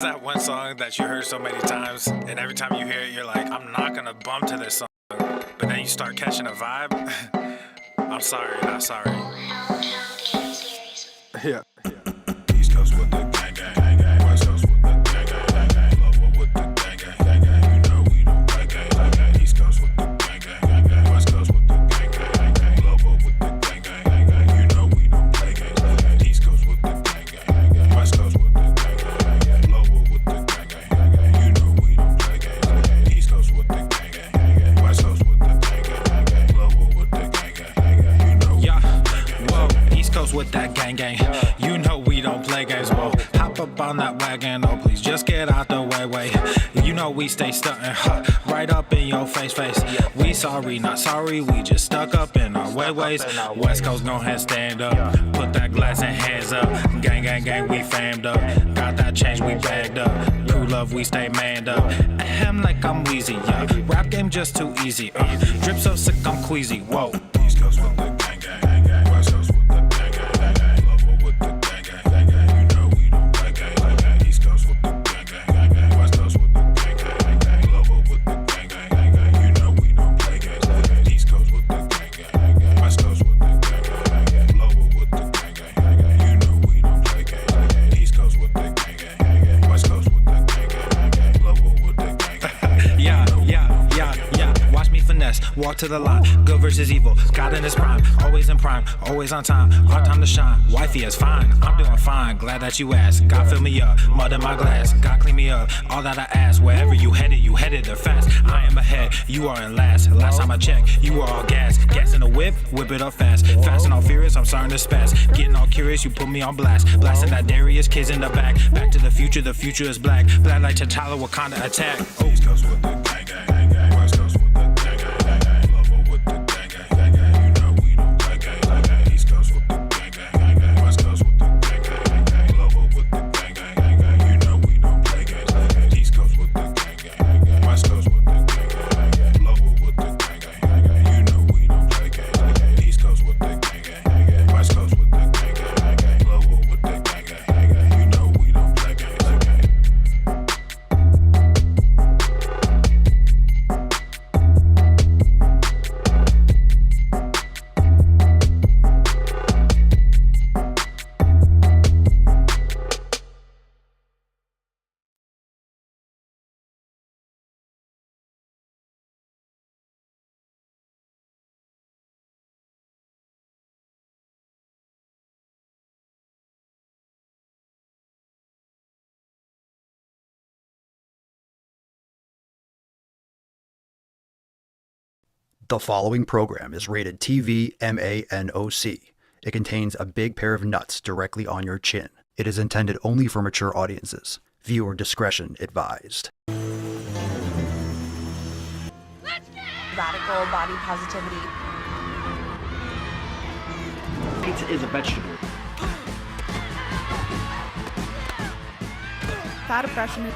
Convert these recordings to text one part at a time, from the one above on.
That one song that you heard so many times, and every time you hear it, you're like, I'm not gonna bump to this song, but then you start catching a vibe. I'm sorry, not sorry. Yeah. East Coast with the gang, gang, gang, gang. West Coast with the gang, gang, gang, gang. Lower with the gang, gang, gang, gang. You know we don't play gang, gang, gang. East Coast with the gang, gang, gang, gang. West Coast with the gang, gang, gang, gang. Lower with the gang, gang, gang, gang. You know we don't play gang, gang, gang. East Coast with the gang, gang, gang, gang. West Coast with the gang, gang, gang, gang. Lower with the gang, gang, gang, gang. You know we don't play gang, gang, gang. East Coast with the gang, gang, gang, gang. West Coast with the gang, gang, gang, gang. Lower with the gang, gang, gang, gang. You know we don't play gang, whoa. East Coast with that gang, gang. You know we don't play games, whoa. Hop up on that wagon, oh please just get out the way. You know we stay stuntin', right up in your face. We sorry, not sorry, we just stuck up in our ways. West Coast gon' ahead, stand up, put that glass and hands up. Gang, gang, gang, we fammed up. Got that change, we bagged up. Crew love, we stay manned up. Ahem like I'm wheezy, yeah. Rap game just too easy, drip so sick, I'm queasy, whoa. East Coast with the gang, gang, gang, gang. West Coast with the gang, gang, gang, gang. Lower with the gang, gang, gang, gang. You know we don't play gang, gang, gang. East Coast with the gang, gang, gang, gang. West Coast with the gang, gang, gang, gang. Lower with the gang, gang, gang, gang. You know we don't play gang, gang, gang. East Coast with the gang, gang, gang, gang. West Coast with the gang, gang, gang, gang. Lower with the gang, gang, gang, gang. You know we don't play gang, gang, gang. East Coast with the gang, gang, gang, gang. West Coast with the gang, gang, gang, gang. Lower with the gang, gang, gang. Yeah. Watch me finesse, walk to the line. Good versus evil, God in his prime. Always in prime, always on time. Hard time to shine, wifey is fine. I'm doing fine, glad that you asked. God fill me up, mud in my glass. God clean me up, all that I ask. Wherever you headed there fast. I am ahead, you are in last. Last time I checked, you were all gas. Gas in the whip it up fast. Fast and all furious, I'm starting to spaz. Getting all curious, you put me on blast. Blasting that Darius, kids in the back. Back to the future is black. Black like T'Challa, Wakanda attack. East Coast with the gang, gang, gang, gang. West Coast with the gang, gang, gang, gang. Lower with the gang, gang, gang, gang. You know we don't play gang, gang, gang. East Coast with the gang, gang, gang, gang. West Coast with the gang, gang, gang, gang. Lower with the gang, gang, gang, gang. You know we don't play gang, gang, gang. East Coast with the gang, gang, gang, gang. West Coast with the gang, gang, gang, gang. Lower with the gang, gang, gang, gang. You know we don't play gang, gang, gang. East Coast with the gang, gang, gang, gang. West Coast with the gang, gang, gang, gang. Lower with the gang, gang, gang, gang. You know we don't play gang, gang, gang. The following program is rated TV MANOC. It contains a big pair of nuts directly on your chin. It is intended only for mature audiences. Viewer discretion advised. Let's go! Radical body positivity. Pizza is a vegetable. Fat oppression.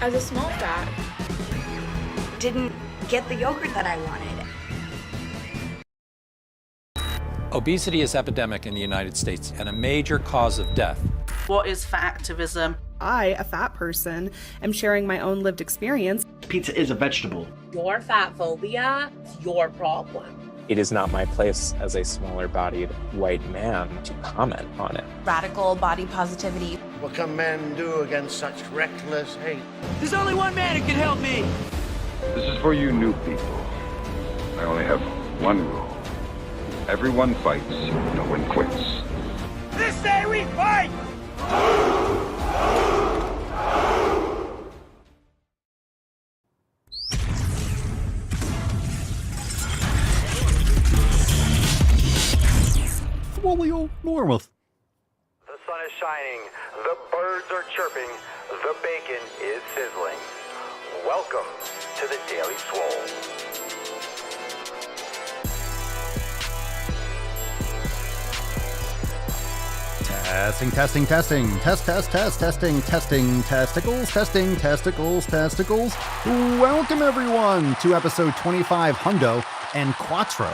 As a small fat. Didn't get the yogurt that I wanted. Obesity is epidemic in the United States and a major cause of death. What is fat activism? I, a fat person, am sharing my own lived experience. Pizza is a vegetable. Your fat phobia is your problem. It is not my place as a smaller-bodied white man to comment on it. Radical body positivity. What can men do against such reckless hate? There's only one man who can help me. This is for you new people. I only have one rule. Everyone fights, no one quits. This day we fight! Swole Normuth. The sun is shining, the birds are chirping, the bacon is sizzling. Welcome to the Daily Swole. Testing. Testing, testicles. Welcome everyone to episode 25 Hundo and Quattro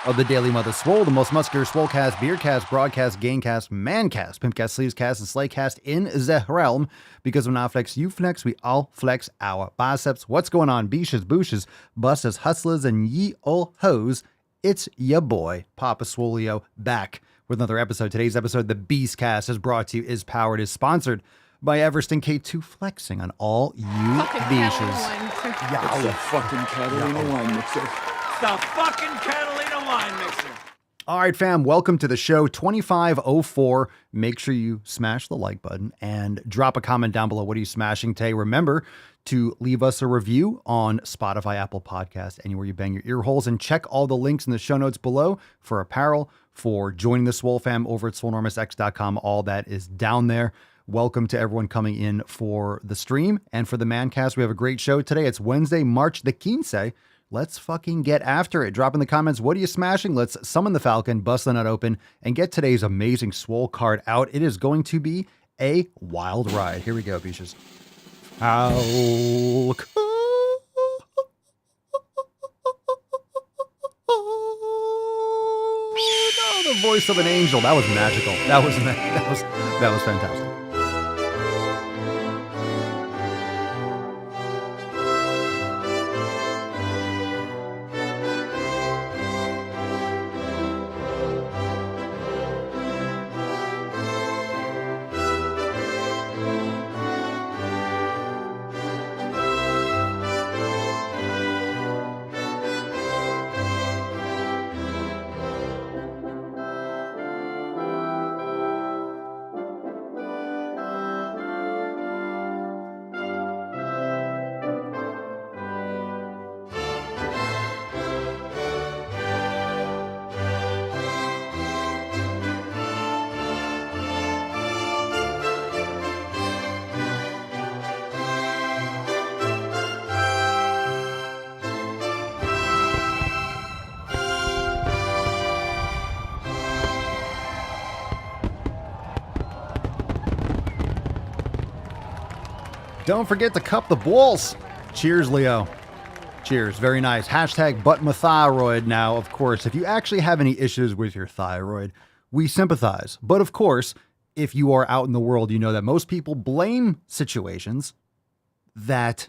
of the Daily Mother Swole, the most muscular Swolecast, Beercast, Broadcast, Gamecast, Mancast, Pimpcast, Sleevescast, and Slaycast in the realm. Because when I flex, you flex, we all flex our biceps. What's going on, beaches, booshes, busters, hustlers, and ye ol' hoes? It's your boy, Papa Swolio, back with another episode. Today's episode, the Beastcast, is brought to you, is powered, is sponsored by Everest and K2 Flexing on all you beaches. Yeah, the fucking Catalina wine mixer. The fucking Catalina wine mixer. All right, fam, welcome to the show 2504. Make sure you smash the like button and drop a comment down below. What are you smashing today? Remember to leave us a review on Spotify, Apple Podcasts, anywhere you bang your ear holes, and check all the links in the show notes below for apparel, for joining the Swole fam over at swolenormousx.com. All that is down there. Welcome to everyone coming in for the stream and for the Mancast. We have a great show today. It's Wednesday, March the 15th. Let's fucking get after it. Drop in the comments, what are you smashing? Let's summon the Falcon, bust the nut open, and get today's amazing Swole card out. It is going to be a wild ride. Here we go, beaches. Oh, the voice of an angel. That was magical. That was fantastic. Don't forget to cup the balls. Cheers, Leo. Cheers. Very nice. Hashtag but my thyroid. Now, of course, if you actually have any issues with your thyroid, we sympathize. But of course, if you are out in the world, you know that most people blame situations that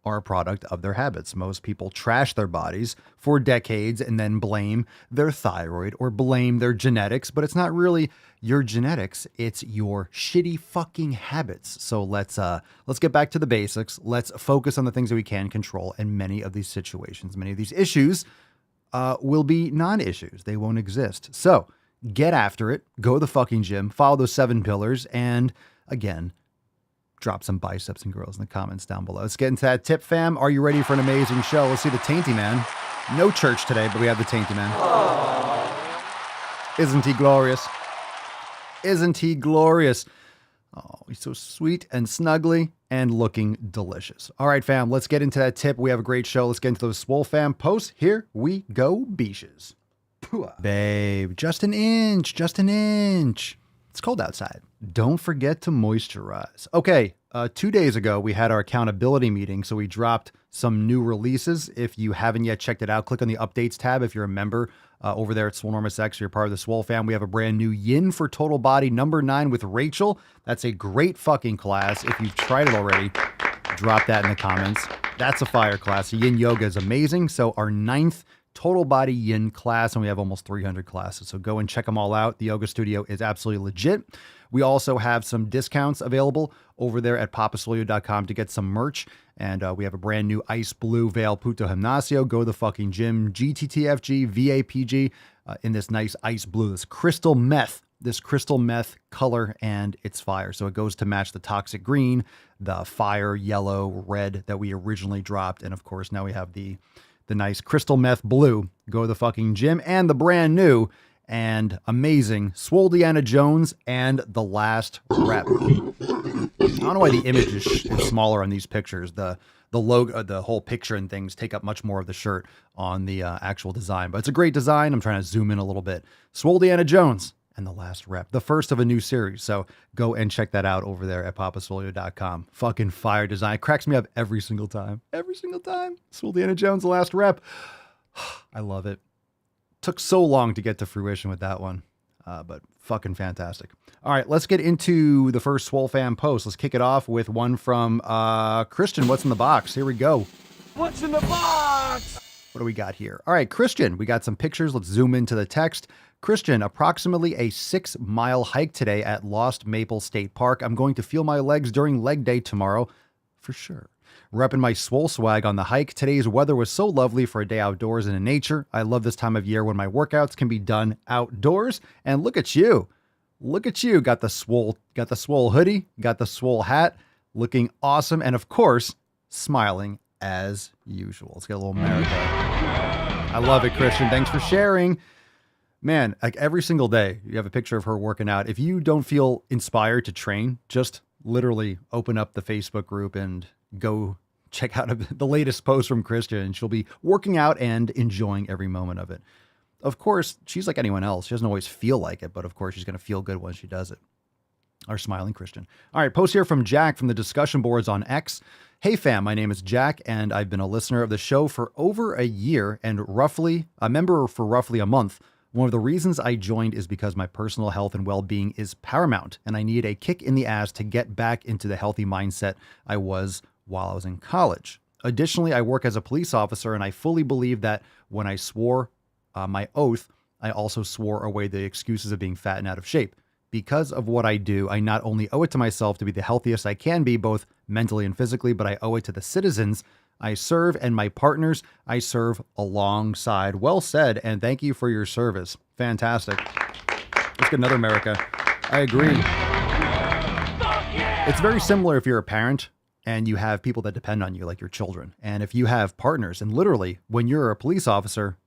are a product of their habits. Most people trash their bodies for decades and then blame their thyroid or blame their genetics, but it's not really your genetics, it's your shitty fucking habits. So let's get back to the basics. Let's focus on the things that we can control, and many of these situations, many of these issues will be non-issues. They won't exist. So get after it, go to the fucking gym, follow those 7 pillars, and again, drop some biceps and girls in the comments down below. Let's get into that tip, fam. Are you ready for an amazing show? Let's see the Tainty Man. No church today, but we have the Tainty Man. Isn't he glorious? Isn't he glorious? Oh, he's so sweet and snuggly and looking delicious. All right, fam, let's get into that tip. We have a great show. Let's get into those Swole fam posts. Here we go, beaches. Babe, just an inch, just an inch. It's cold outside. Don't forget to moisturize. Okay, 2 days ago, we had our accountability meeting, so we dropped some new releases. If you haven't yet checked it out, click on the updates tab. If you're a member over there at swolenormousx, you're part of the Swole fam, we have a brand new Yin for Total Body number 9 with Rachel. That's a great fucking class. If you've tried it already, drop that in the comments. That's a fire class. Yin Yoga is amazing. So our 9th Total Body Yin class, and we have almost 300 classes. So go and check them all out. The yoga studio is absolutely legit. We also have some discounts available over there at papaswolio.com to get some merch. And we have a brand new Ice Blue Veil Puto Gimnasio. Go to the fucking gym. GTTFG, VAPG in this nice ice blue, this crystal meth color, and it's fire. So it goes to match the toxic green, the fire yellow, red that we originally dropped. And of course, now we have the nice crystal meth blue. Go to the fucking gym, and the brand new and amazing Swole Deanna Jones and the last rep. I don't know why the image is smaller on these pictures. The logo, the whole picture and things take up much more of the shirt on the actual design, but it's a great design. I'm trying to zoom in a little bit. Swole Deanna Jones and the last rep, the first of a new series. So go and check that out over there at papaswolio.com. Fucking fire design. It cracks me up every single time. Every single time. Swole Deanna Jones, the last rep. I love it. Took so long to get to fruition with that one, but fucking fantastic. All right, let's get into the first Swole Fam post. Let's kick it off with one from Christian. What's in the box? Here we go. What's in the box? What do we got here? All right, Christian, we got some pictures. Let's zoom into the text. Christian, approximately a 6-mile hike today at Lost Maple State Park. I'm going to feel my legs during leg day tomorrow for sure. Repping my Swole swag on the hike. Today's weather was so lovely for a day outdoors and in nature. I love this time of year when my workouts can be done outdoors. And look at you. Look at you. Got the Swole hoodie, got the Swole hat, looking awesome. And of course, smiling as usual. Let's get a little America. I love it, Christian. Thanks for sharing. Man, like every single day, you have a picture of her working out. If you don't feel inspired to train, just literally open up the Facebook group and go check out the latest post from Christian, and she'll be working out and enjoying every moment of it. Of course, she's like anyone else. She doesn't always feel like it, but of course, she's going to feel good when she does it. Our smiling Christian. All right, post here from Jack from the discussion boards on X. Hey fam, my name is Jack, and I've been a listener of the show for over a year and a member for roughly a month. One of the reasons I joined is because my personal health and well-being is paramount, and I need a kick in the ass to get back into the healthy mindset I was while I was in college. Additionally, I work as a police officer, and I fully believe that when I swore my oath, I also swore away the excuses of being fat and out of shape. Because of what I do, I not only owe it to myself to be the healthiest I can be, both mentally and physically, but I owe it to the citizens I serve and my partners I serve alongside. Well said, and thank you for your service. Fantastic. Let's get another America. I agree. It's very similar if you're a parent and you have people that depend on you, like your children. And if you have partners, and literally, when you're a police officer,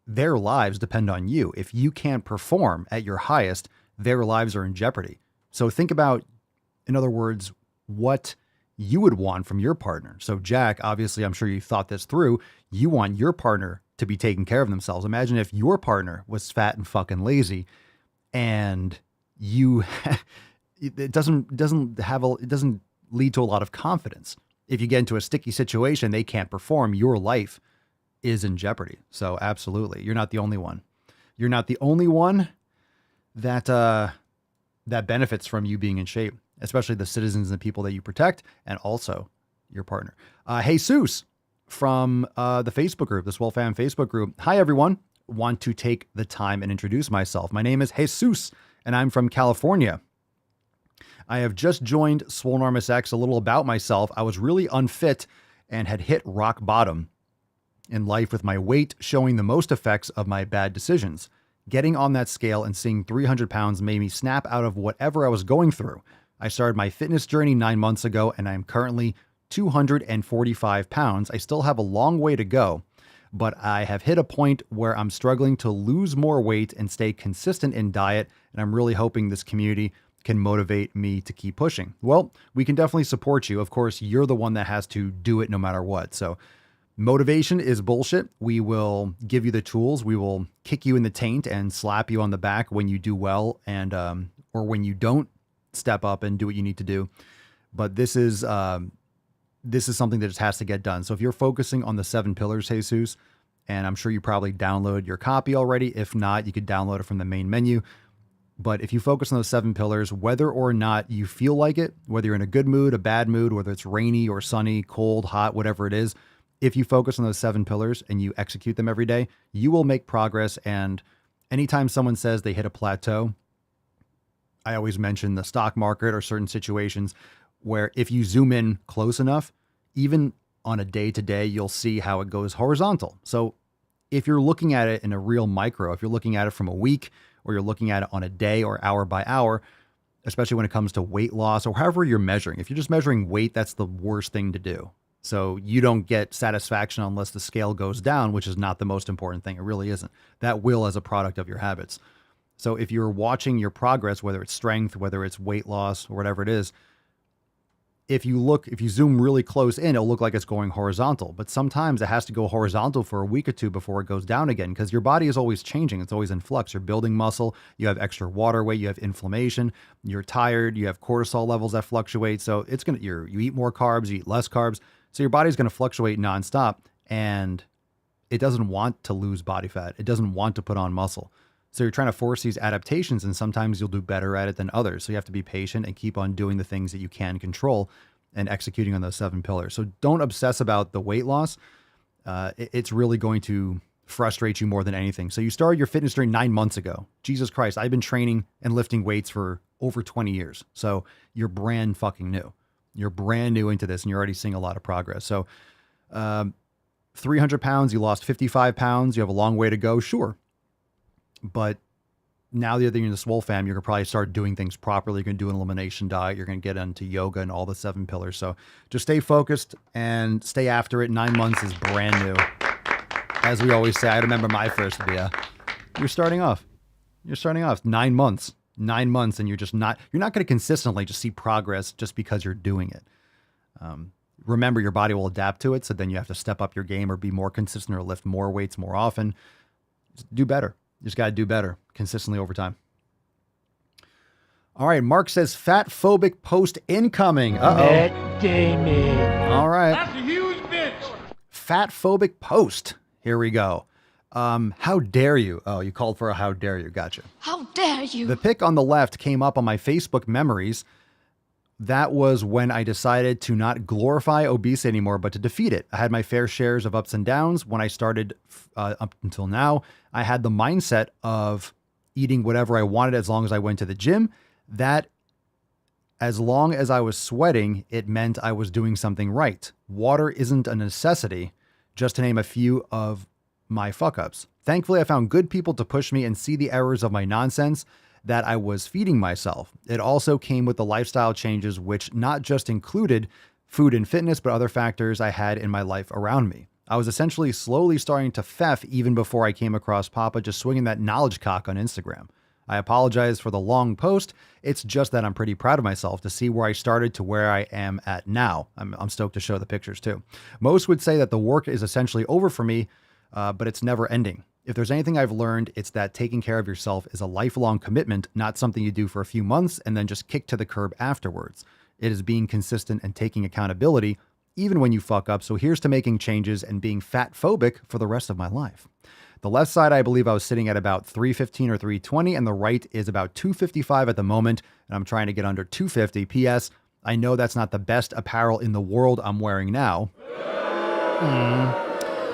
their lives depend on you. If you can't perform at your highest, their lives are in jeopardy. So think about, in other words, what you would want from your partner. So Jack, obviously, I'm sure you thought this through. You want your partner to be taking care of themselves. Imagine if your partner was fat and fucking lazy, and it doesn't lead to a lot of confidence. If you get into a sticky situation, they can't perform, your life is in jeopardy. So absolutely, you're not the only one. You're not the only one that benefits from you being in shape, especially the citizens and the people that you protect, and also your partner. Jesus from the Facebook group, the Swole Fam Facebook group. Hi, everyone. Want to take the time and introduce myself. My name is Jesus, and I'm from California. I have just joined Swolenormous X. A little about myself. I was really unfit and had hit rock bottom in life with my weight showing the most effects of my bad decisions. Getting on that scale and seeing 300 pounds made me snap out of whatever I was going through. I started my fitness journey 9 months ago, and I am currently 245 pounds. I still have a long way to go, but I have hit a point where I'm struggling to lose more weight and stay consistent in diet, and I'm really hoping this community can motivate me to keep pushing. Well, we can definitely support you. Of course, you're the one that has to do it no matter what. So motivation is bullshit. We will give you the tools. We will kick you in the taint and slap you on the back when you do well, and or when you don't step up and do what you need to do. But this is something that just has to get done. So if you're focusing on the 7 pillars, Jesus, and I'm sure you probably downloaded your copy already. If not, you could download it from the main menu. But if you focus on those 7 pillars, whether or not you feel like it, whether you're in a good mood, a bad mood, whether it's rainy or sunny, cold, hot, whatever it is, if you focus on those 7 pillars and you execute them every day, you will make progress. And anytime someone says they hit a plateau, I always mention the stock market or certain situations where if you zoom in close enough, even on a day-to-day, you'll see how it goes horizontal. So if you're looking at it in a real micro, if you're looking at it from a week, or you're looking at it on a day or hour by hour, especially when it comes to weight loss or however you're measuring. If you're just measuring weight, that's the worst thing to do. So you don't get satisfaction unless the scale goes down, which is not the most important thing. It really isn't. That will as a product of your habits. So if you're watching your progress, whether it's strength, whether it's weight loss or whatever it is, if you zoom really close in, it'll look like it's going horizontal, but sometimes it has to go horizontal for a week or two before it goes down again, because your body is always changing. It's always in flux. You're building muscle. You have extra water weight. You have inflammation. You're tired. You have cortisol levels that fluctuate. So you eat more carbs, you eat less carbs. So your body's going to fluctuate nonstop. And it doesn't want to lose body fat. It doesn't want to put on muscle. So you're trying to force these adaptations, and sometimes you'll do better at it than others. So you have to be patient and keep on doing the things that you can control and executing on those 7 pillars. So don't obsess about the weight loss. It's really going to frustrate you more than anything. So you started your fitness journey 9 months ago. Jesus Christ, I've been training and lifting weights for over 20 years. So you're brand fucking new. You're brand new into this, and you're already seeing a lot of progress. So 300 pounds, you lost 55 pounds. You have a long way to go. Sure. But now that you're in the Swole fam, you're going to probably start doing things properly. You're going to do an elimination diet. You're going to get into yoga and all the 7 pillars. So just stay focused and stay after it. 9 months is brand new. As we always say, I remember my first video. You're starting off 9 months, and you're not going to consistently just see progress just because you're doing it. Remember, your body will adapt to it. So then you have to step up your game or be more consistent or lift more weights more often. Just do better. You just got to do better consistently over time. All right. Mark says fat phobic post incoming. Matt Damon. All right. That's a huge bitch. Fat phobic post. Here we go. How dare you? Oh, you called for a how dare you. Gotcha. How dare you? The pic on the left came up on my Facebook memories. That was when I decided to not glorify obesity anymore, but to defeat it. I had my fair shares of ups and downs. When I started up until now, I had the mindset of eating whatever I wanted as long as I went to the gym. That as long as I was sweating, it meant I was doing something right. Water isn't a necessity, just to name a few of my fuck ups. Thankfully, I found good people to push me and see the errors of my nonsense that I was feeding myself. It also came with the lifestyle changes, which not just included food and fitness, but other factors I had in my life around me. I was essentially slowly starting to feff even before I came across Papa just swinging that knowledge cock on Instagram. I apologize for the long post. It's just that I'm pretty proud of myself to see where I started to where I am at now. I'm stoked to show the pictures too. Most would say that the work is essentially over for me, but it's never ending. If there's anything I've learned, it's that taking care of yourself is a lifelong commitment, not something you do for a few months and then just kick to the curb afterwards. It is being consistent and taking accountability, even when you fuck up. So here's to making changes and being fat phobic for the rest of my life. The left side, I believe I was sitting at about 315 or 320, and the right is about 255 at the moment, and I'm trying to get under 250. P.S. I know that's not the best apparel in the world I'm wearing now.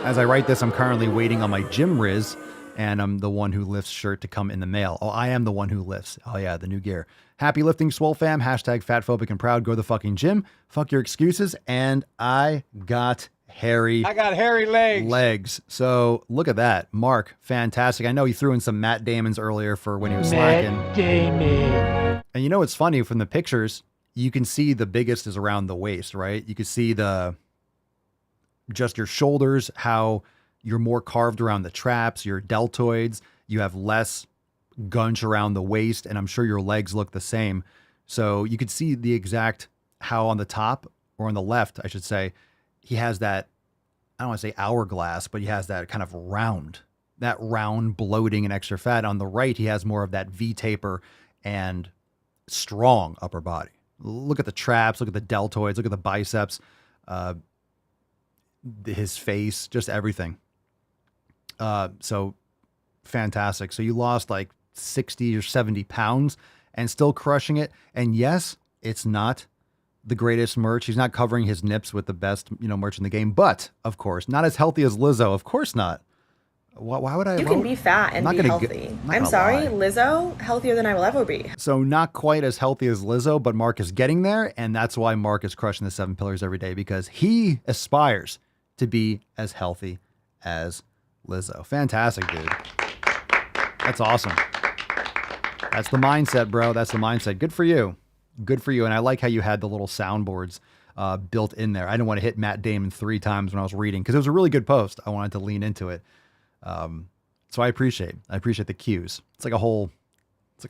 As I write this, I'm currently waiting on my gym Riz, and I'm the one who lifts shirt to come in the mail. Oh, I am the one who lifts. Oh yeah, the new gear. Happy lifting, Swole fam. Hashtag fatphobic and proud. Go to the fucking gym. Fuck your excuses. And I got hairy legs. So look at that. Mark, fantastic. I know he threw in some Matt Damon's earlier for when he was slacking. Matt Damon. And you know what's funny? From the pictures, you can see the biggest is around the waist, right? You can see just your shoulders, how you're more carved around the traps, your deltoids, you have less gunch around the waist, and I'm sure your legs look the same. So you could see the exact how on the top, or on the left, I should say, he has that, I don't want to say hourglass, but he has that kind of round bloating and extra fat. On the right, he has more of that V-taper and strong upper body. Look at the traps, look at the deltoids, look at the biceps, his face, just everything. So fantastic. So you lost like 60 or 70 pounds and still crushing it. And yes, it's not the greatest merch. He's not covering his nips with the best, merch in the game, but of course, not as healthy as Lizzo. Of course not. Why would I? You can be fat and be healthy. I'm sorry, Lizzo, healthier than I will ever be. So not quite as healthy as Lizzo, but Mark is getting there. And that's why Mark is crushing the 7 pillars every day, because he aspires to be as healthy as Lizzo. Fantastic, dude. That's awesome. That's the mindset, bro. That's the mindset. Good for you. Good for you. And I like how you had the little soundboards built in there. I didn't want to hit Matt Damon 3 times when I was reading, because it was a really good post. I wanted to lean into it. So I appreciate the cues. It's like a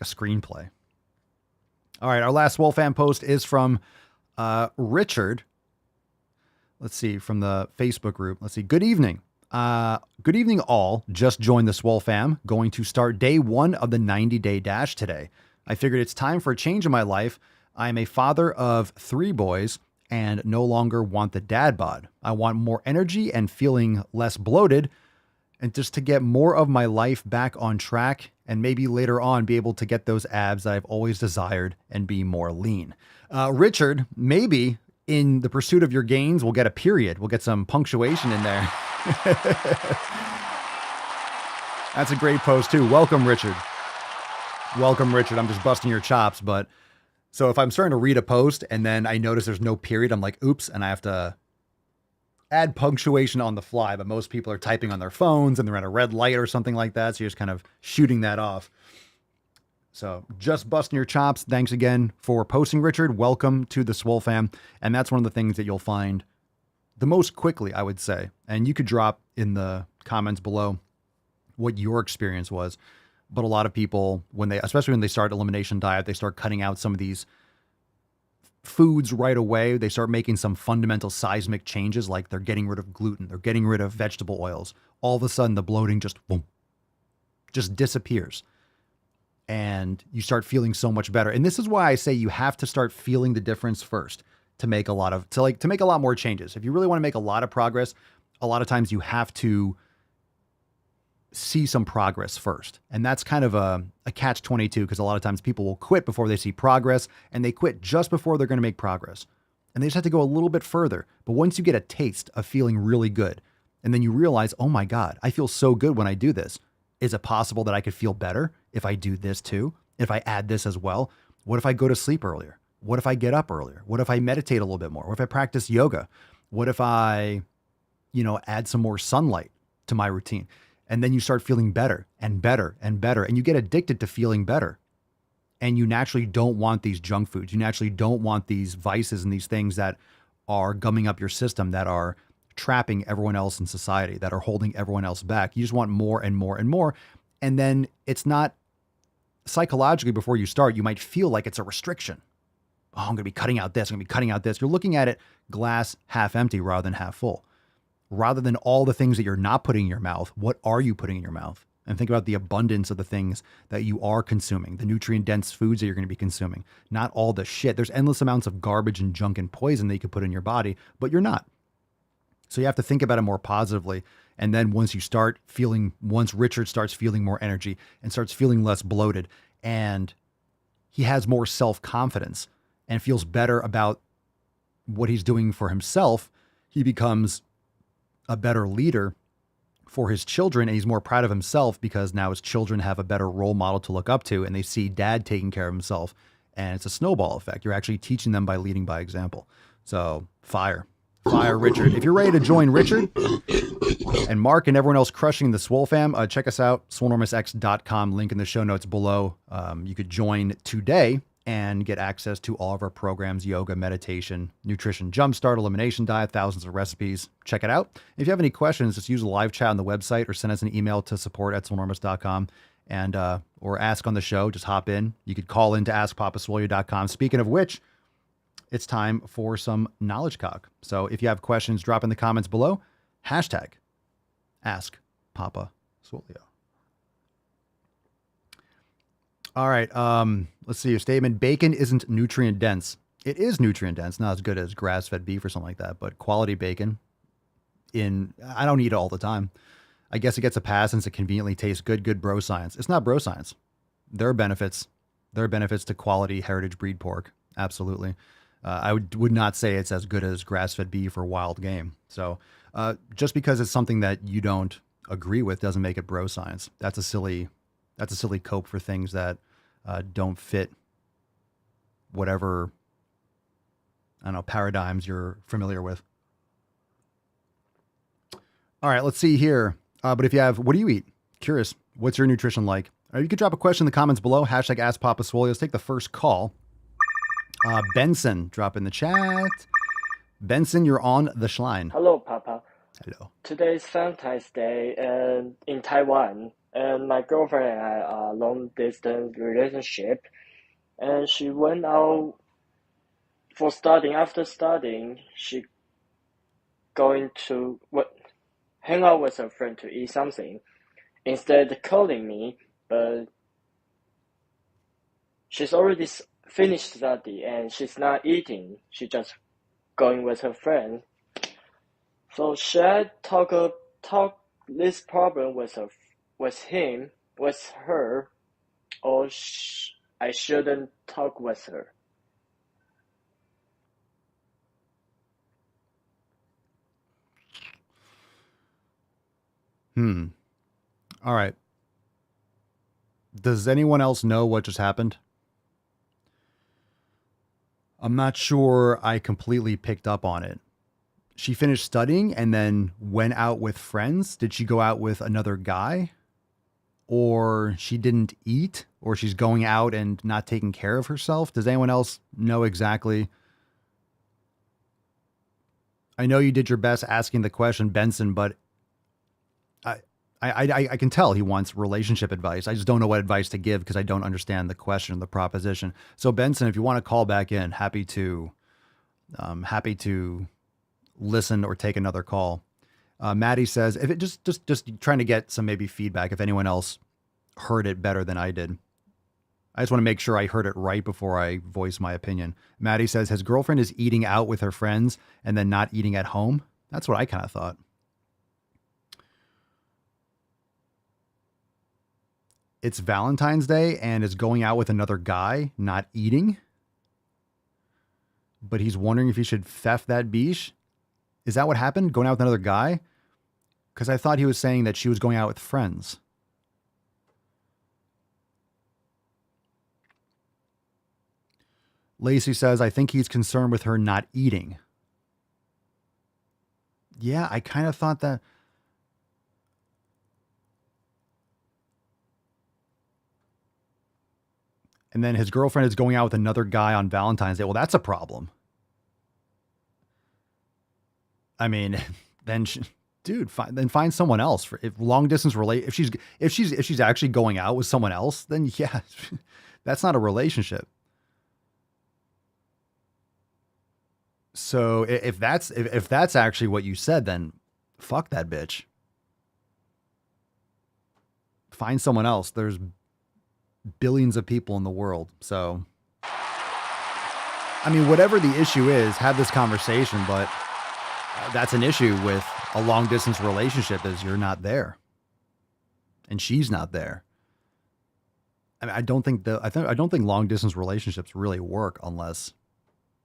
screenplay. All right. Our last Swole fan post is from Richard. Let's see, from the Facebook group. Let's see. Good evening. Good evening, all. Just joined the Swole fam. Going to start day 1 of the 90-day dash today. I figured it's time for a change in my life. I am a father of 3 boys and no longer want the dad bod. I want more energy and feeling less bloated. and just to get more of my life back on track and maybe later on be able to get those abs that I've always desired and be more lean. Richard, maybe in the pursuit of your gains, we'll get a period. We'll get some punctuation in there. That's a great post too. Welcome, Richard. Welcome, Richard. I'm just busting your chops. But so if I'm starting to read a post and then I notice there's no period, I'm like, oops, and I have to add punctuation on the fly. But most people are typing on their phones and they're at a red light or something like that. So you're just kind of shooting that off. So just busting your chops. Thanks again for posting, Richard. Welcome to the Swole fam. And that's one of the things that you'll find the most quickly, I would say. And you could drop in the comments below what your experience was. But a lot of people, especially when they start elimination diet, they start cutting out some of these foods right away. They start making some fundamental seismic changes, like they're getting rid of gluten, they're getting rid of vegetable oils. All of a sudden, the bloating just disappears. And you start feeling so much better. And this is why I say you have to start feeling the difference first to make a lot more changes. If you really want to make a lot of progress, a lot of times you have to see some progress first. And that's kind of a catch-22, because a lot of times people will quit before they see progress, and they quit just before they're going to make progress. And they just have to go a little bit further. But once you get a taste of feeling really good, and then you realize, oh my God, I feel so good when I do this. Is it possible that I could feel better if I do this too? If I add this as well? What if I go to sleep earlier? What if I get up earlier? What if I meditate a little bit more? What if I practice yoga? What if I, add some more sunlight to my routine? And then you start feeling better and better and better. And you get addicted to feeling better. And you naturally don't want these junk foods. You naturally don't want these vices and these things that are gumming up your system, that are trapping everyone else in society, that are holding everyone else back. You just want more and more and more. And then it's not psychologically, before you start, you might feel like it's a restriction. Oh, I'm going to be cutting out this. I'm going to be cutting out this. You're looking at it glass half empty rather than half full. Rather than all the things that you're not putting in your mouth, what are you putting in your mouth? And think about the abundance of the things that you are consuming, the nutrient-dense foods that you're going to be consuming, not all the shit. There's endless amounts of garbage and junk and poison that you could put in your body, but you're not. So you have to think about it more positively. And then once Richard starts feeling more energy and starts feeling less bloated, and he has more self-confidence and feels better about what he's doing for himself, he becomes a better leader for his children, and he's more proud of himself because now his children have a better role model to look up to, and they see dad taking care of himself, and it's a snowball effect. You're actually teaching them by leading by example. So fire Richard. If you're ready to join Richard and Mark and everyone else crushing the Swole fam, check us out, swolenormousx.com, link in the show notes below. You could join today and get access to all of our programs: yoga, meditation, nutrition jumpstart, elimination diet, thousands of recipes. Check it out. If you have any questions, just use the live chat on the website or send us an email to support@swolenormous.com and or ask on the show. Just hop in. You could call in to askpapaswolio.com. Speaking of which, it's time for some knowledge cock. So if you have questions, drop in the comments below. Hashtag #AskPapaSwolio. All right. Let's see your statement. Bacon isn't nutrient dense. It is nutrient dense, not as good as grass-fed beef or something like that, but quality bacon. I don't eat it all the time. I guess it gets a pass since it conveniently tastes good. Good bro science. It's not bro science. There are benefits. There are benefits to quality heritage breed pork. Absolutely. I would not say it's as good as grass-fed beef or wild game. So just because it's something that you don't agree with doesn't make it bro science. That's a silly cope for things that don't fit whatever, I don't know, paradigms you're familiar with. All right, let's see here. But if you have, what do you eat? Curious, what's your nutrition like? You could drop a question in the comments below. Hashtag AskPapaSwolio. Let's take the first call. Benson, drop in the chat. Benson, you're on the Schlein. Hello, Papa. Hello. Today is Valentine's Day in Taiwan, and my girlfriend and I are long-distance relationship, and she went out for studying. After studying, she going to hang out with her friend to eat something. Instead calling me, but she's already finished study and she's not eating. She just going with her friend. So should I talk this problem was her, or I shouldn't talk with her. All right. Does anyone else know what just happened? I'm not sure I completely picked up on it. She finished studying and then went out with friends. Did she go out with another guy? Or she didn't eat? Or she's going out and not taking care of herself? Does anyone else know exactly? I know you did your best asking the question, Benson, but I can tell he wants relationship advice. I just don't know what advice to give because I don't understand the question, the proposition. So Benson, if you want to call back in, happy to listen or take another call. Maddie says, if it just trying to get some maybe feedback, if anyone else heard it better than I did. I just want to make sure I heard it right before I voice my opinion. Maddie says, his girlfriend is eating out with her friends and then not eating at home. That's what I kind of thought. It's Valentine's Day and is going out with another guy, not eating. But he's wondering if he should theft that biche. Is that what happened? Going out with another guy? Because I thought he was saying that she was going out with friends. Lacey says, I think he's concerned with her not eating. Yeah, I kind of thought that. And then his girlfriend is going out with another guy on Valentine's Day. Well, that's a problem. I mean, then find someone else. If long distance if she's actually going out with someone else, then yeah, that's not a relationship. So if that's actually what you said, then fuck that bitch. Find someone else. There's billions of people in the world. So, I mean, whatever the issue is, have this conversation, but that's an issue with a long distance relationship is you're not there and she's not there. I mean, I don't think long distance relationships really work unless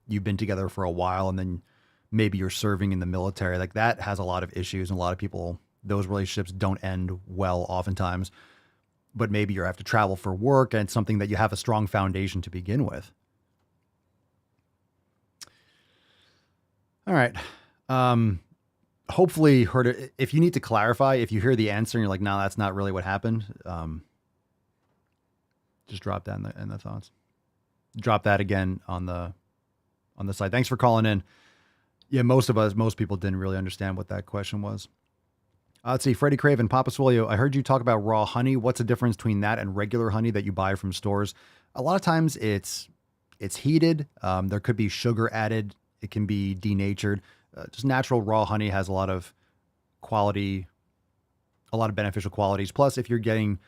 you've been together for a while and then maybe you're serving in the military. Like that has a lot of issues and a lot of people, those relationships don't end well oftentimes. But maybe you have to travel for work and it's something that you have a strong foundation to begin with. All right. Hopefully heard it. If you need to clarify, if you hear the answer and you're like, no, that's not really what happened. Just drop that in the thoughts. Drop that again on the side. Thanks for calling in. Yeah. Most people didn't really understand what that question was. Let's see, Freddie Craven, Papa Swole, I heard you talk about raw honey. What's the difference between that and regular honey that you buy from stores? A lot of times it's heated. There could be sugar added. It can be denatured. Just natural raw honey has a lot of beneficial qualities. Plus, if you're getting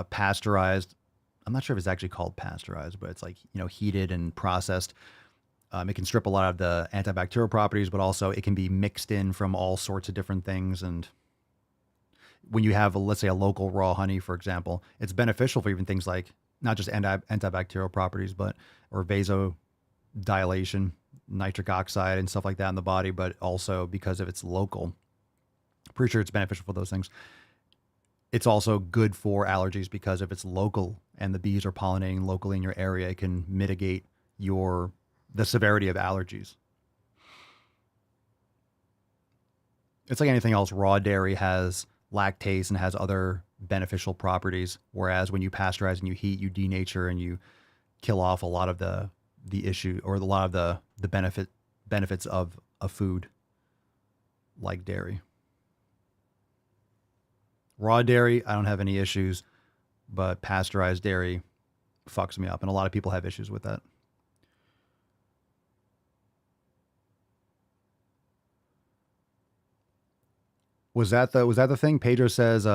pasteurized, I'm not sure if it's actually called pasteurized, but it's like, heated and processed. It can strip a lot of the antibacterial properties, but also it can be mixed in from all sorts of different things. And when you have, let's say, a local raw honey, for example, it's beneficial for even things like not just antibacterial properties, or vasodilation, nitric oxide and stuff like that in the body, but also because of its local. Pretty sure it's beneficial for those things. It's also good for allergies because if it's local and the bees are pollinating locally in your area, it can mitigate the severity of allergies. It's like anything else. Raw dairy has lactase and has other beneficial properties. Whereas when you pasteurize and you heat, you denature and you kill off a lot of the issue or a lot of the benefits of a food like dairy. Raw dairy, I don't have any issues, but pasteurized dairy fucks me up. And a lot of people have issues with that. Was that the thing? Pedro says,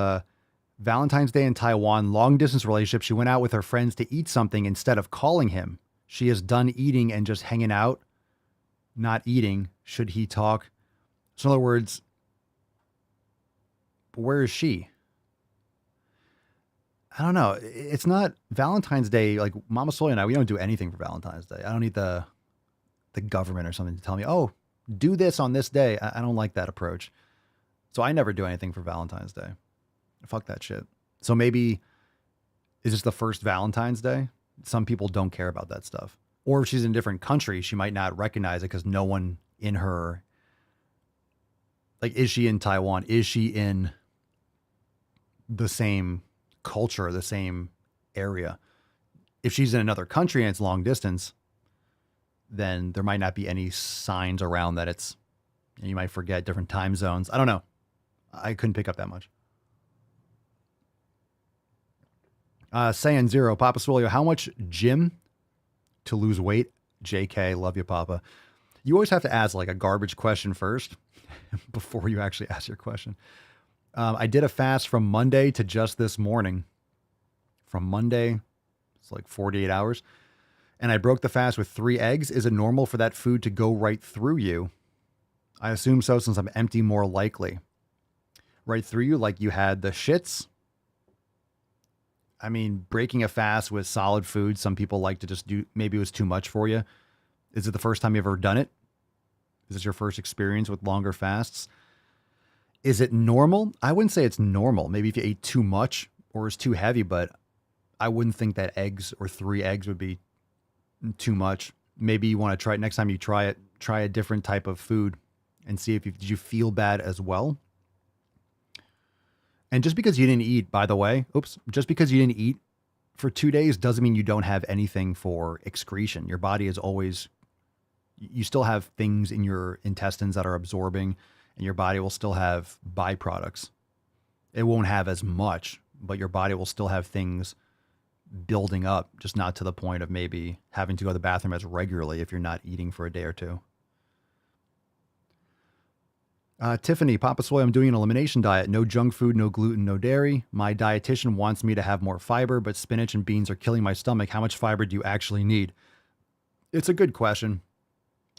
Valentine's Day in Taiwan, long distance relationship. She went out with her friends to eat something instead of calling him. She is done eating and just hanging out, not eating. Should he talk? So in other words, But where is she? I don't know. It's not Valentine's Day. Like Mama Soy and I, we don't do anything for Valentine's Day. I don't need the government or something to tell me, oh, do this on this day. I don't like that approach. So I never do anything for Valentine's Day. Fuck that shit. So maybe is this the first Valentine's Day? Some people don't care about that stuff. Or if she's in a different country, she might not recognize it because no one in her, like, is she in Taiwan? Is she in the same culture, the same area? If she's in another country and it's long distance, then there might not be any signs around that it's, you might forget different time zones. I don't know. I couldn't pick up that much. Saiyan Zero, Papa Swolio, how much gym to lose weight? JK, love you, Papa. You always have to ask like a garbage question first before you actually ask your question. I did a fast from Monday to just this morning. From Monday, it's like 48 hours. And I broke the fast with 3 eggs. Is it normal for that food to go right through you? I assume so, since I'm empty, more likely. Right through you, like you had the shits. I mean, breaking a fast with solid food, some people like to just do, maybe it was too much for you. Is it the first time you've ever done it? Is this your first experience with longer fasts? Is it normal? I wouldn't say it's normal. Maybe if you ate too much or it's too heavy, but I wouldn't think that eggs or 3 eggs would be too much. Maybe you want to try it next time you try it, try a different type of food and see if did you feel bad as well? And just because you didn't eat, by the way, just because you didn't eat for 2 days doesn't mean you don't have anything for excretion. Your body is always, you still have things in your intestines that are absorbing, and your body will still have byproducts. It won't have as much, but your body will still have things building up, just not to the point of maybe having to go to the bathroom as regularly if you're not eating for a day or two. Tiffany, Papa Soy, I'm doing an elimination diet. No junk food, no gluten, no dairy. My dietitian wants me to have more fiber, but spinach and beans are killing my stomach. How much fiber do you actually need? It's a good question.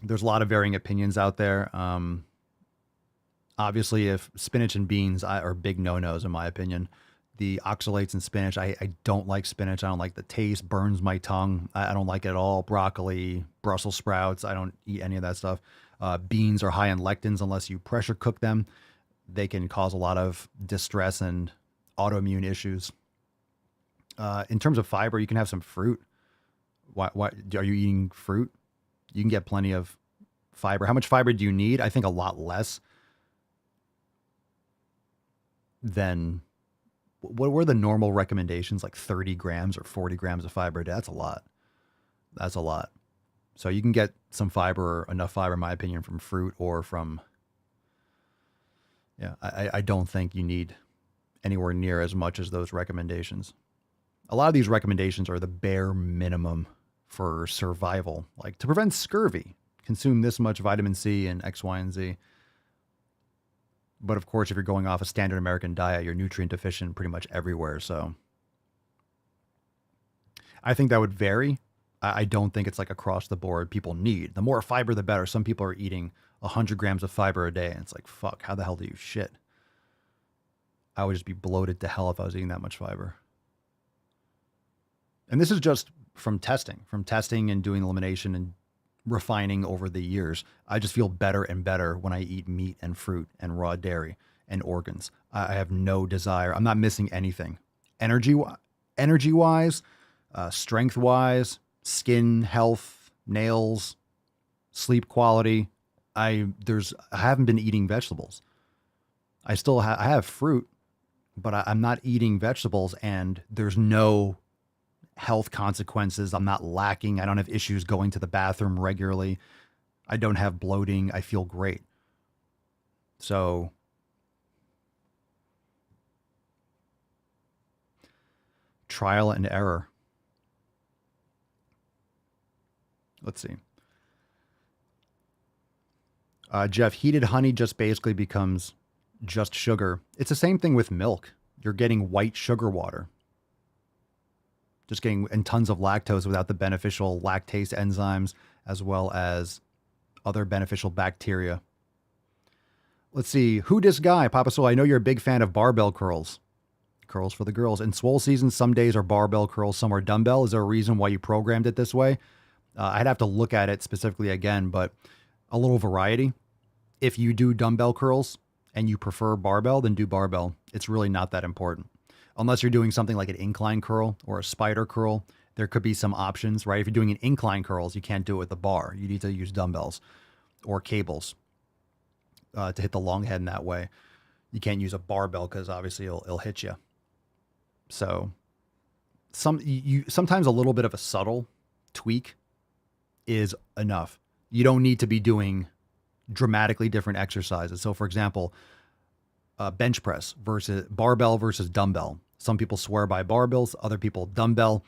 There's a lot of varying opinions out there. Obviously, if spinach and beans are big no-nos, in my opinion. The oxalates in spinach, I don't like spinach. I don't like the taste, burns my tongue. I don't like it at all. Broccoli, Brussels sprouts, I don't eat any of that stuff. Beans are high in lectins unless you pressure cook them. They can cause a lot of distress and autoimmune issues. In terms of fiber, you can have some fruit. Why are you eating fruit? You can get plenty of fiber. How much fiber do you need? I think a lot less than, what were the normal recommendations? Like 30 grams or 40 grams of fiber a day. That's a lot. That's a lot. So you can get some fiber, or enough fiber, in my opinion, from fruit or from, I don't think you need anywhere near as much as those recommendations. A lot of these recommendations are the bare minimum for survival. Like to prevent scurvy, consume this much vitamin C and X, Y, and Z. But of course, if you're going off a standard American diet, you're nutrient deficient pretty much everywhere. So I think that would vary. I don't think it's like across the board people need. The more fiber, the better. Some people are eating 100 grams of fiber a day. And it's like, fuck, how the hell do you shit? I would just be bloated to hell if I was eating that much fiber. And this is just from testing and doing elimination and refining over the years. I just feel better and better when I eat meat and fruit and raw dairy and organs. I have no desire. I'm not missing anything. Energy-wise, strength-wise, skin health, nails, sleep quality. I haven't been eating vegetables. I still I have fruit, but I'm not eating vegetables, and there's no health consequences. I'm not lacking. I don't have issues going to the bathroom regularly. I don't have bloating. I feel great. So trial and error. Let's see. Jeff, heated honey just basically becomes just sugar. It's the same thing with milk. You're getting white sugar water. Just getting and tons of lactose without the beneficial lactase enzymes, as well as other beneficial bacteria. Let's see. Who dis guy? Papa Swole, I know you're a big fan of barbell curls. Curls for the girls. In Swole season, some days are barbell curls, some are dumbbell. Is there a reason why you programmed it this way? I'd have to look at it specifically again, but a little variety. If you do dumbbell curls and you prefer barbell, then do barbell. It's really not that important. Unless you're doing something like an incline curl or a spider curl, there could be some options, right? If you're doing an incline curls, you can't do it with the bar. You need to use dumbbells or cables to hit the long head in that way. You can't use a barbell because obviously it'll hit you. So sometimes a little bit of a subtle tweak is enough. You don't need to be doing dramatically different exercises. So for example, bench press versus barbell versus dumbbell. Some people swear by barbells, other people dumbbell.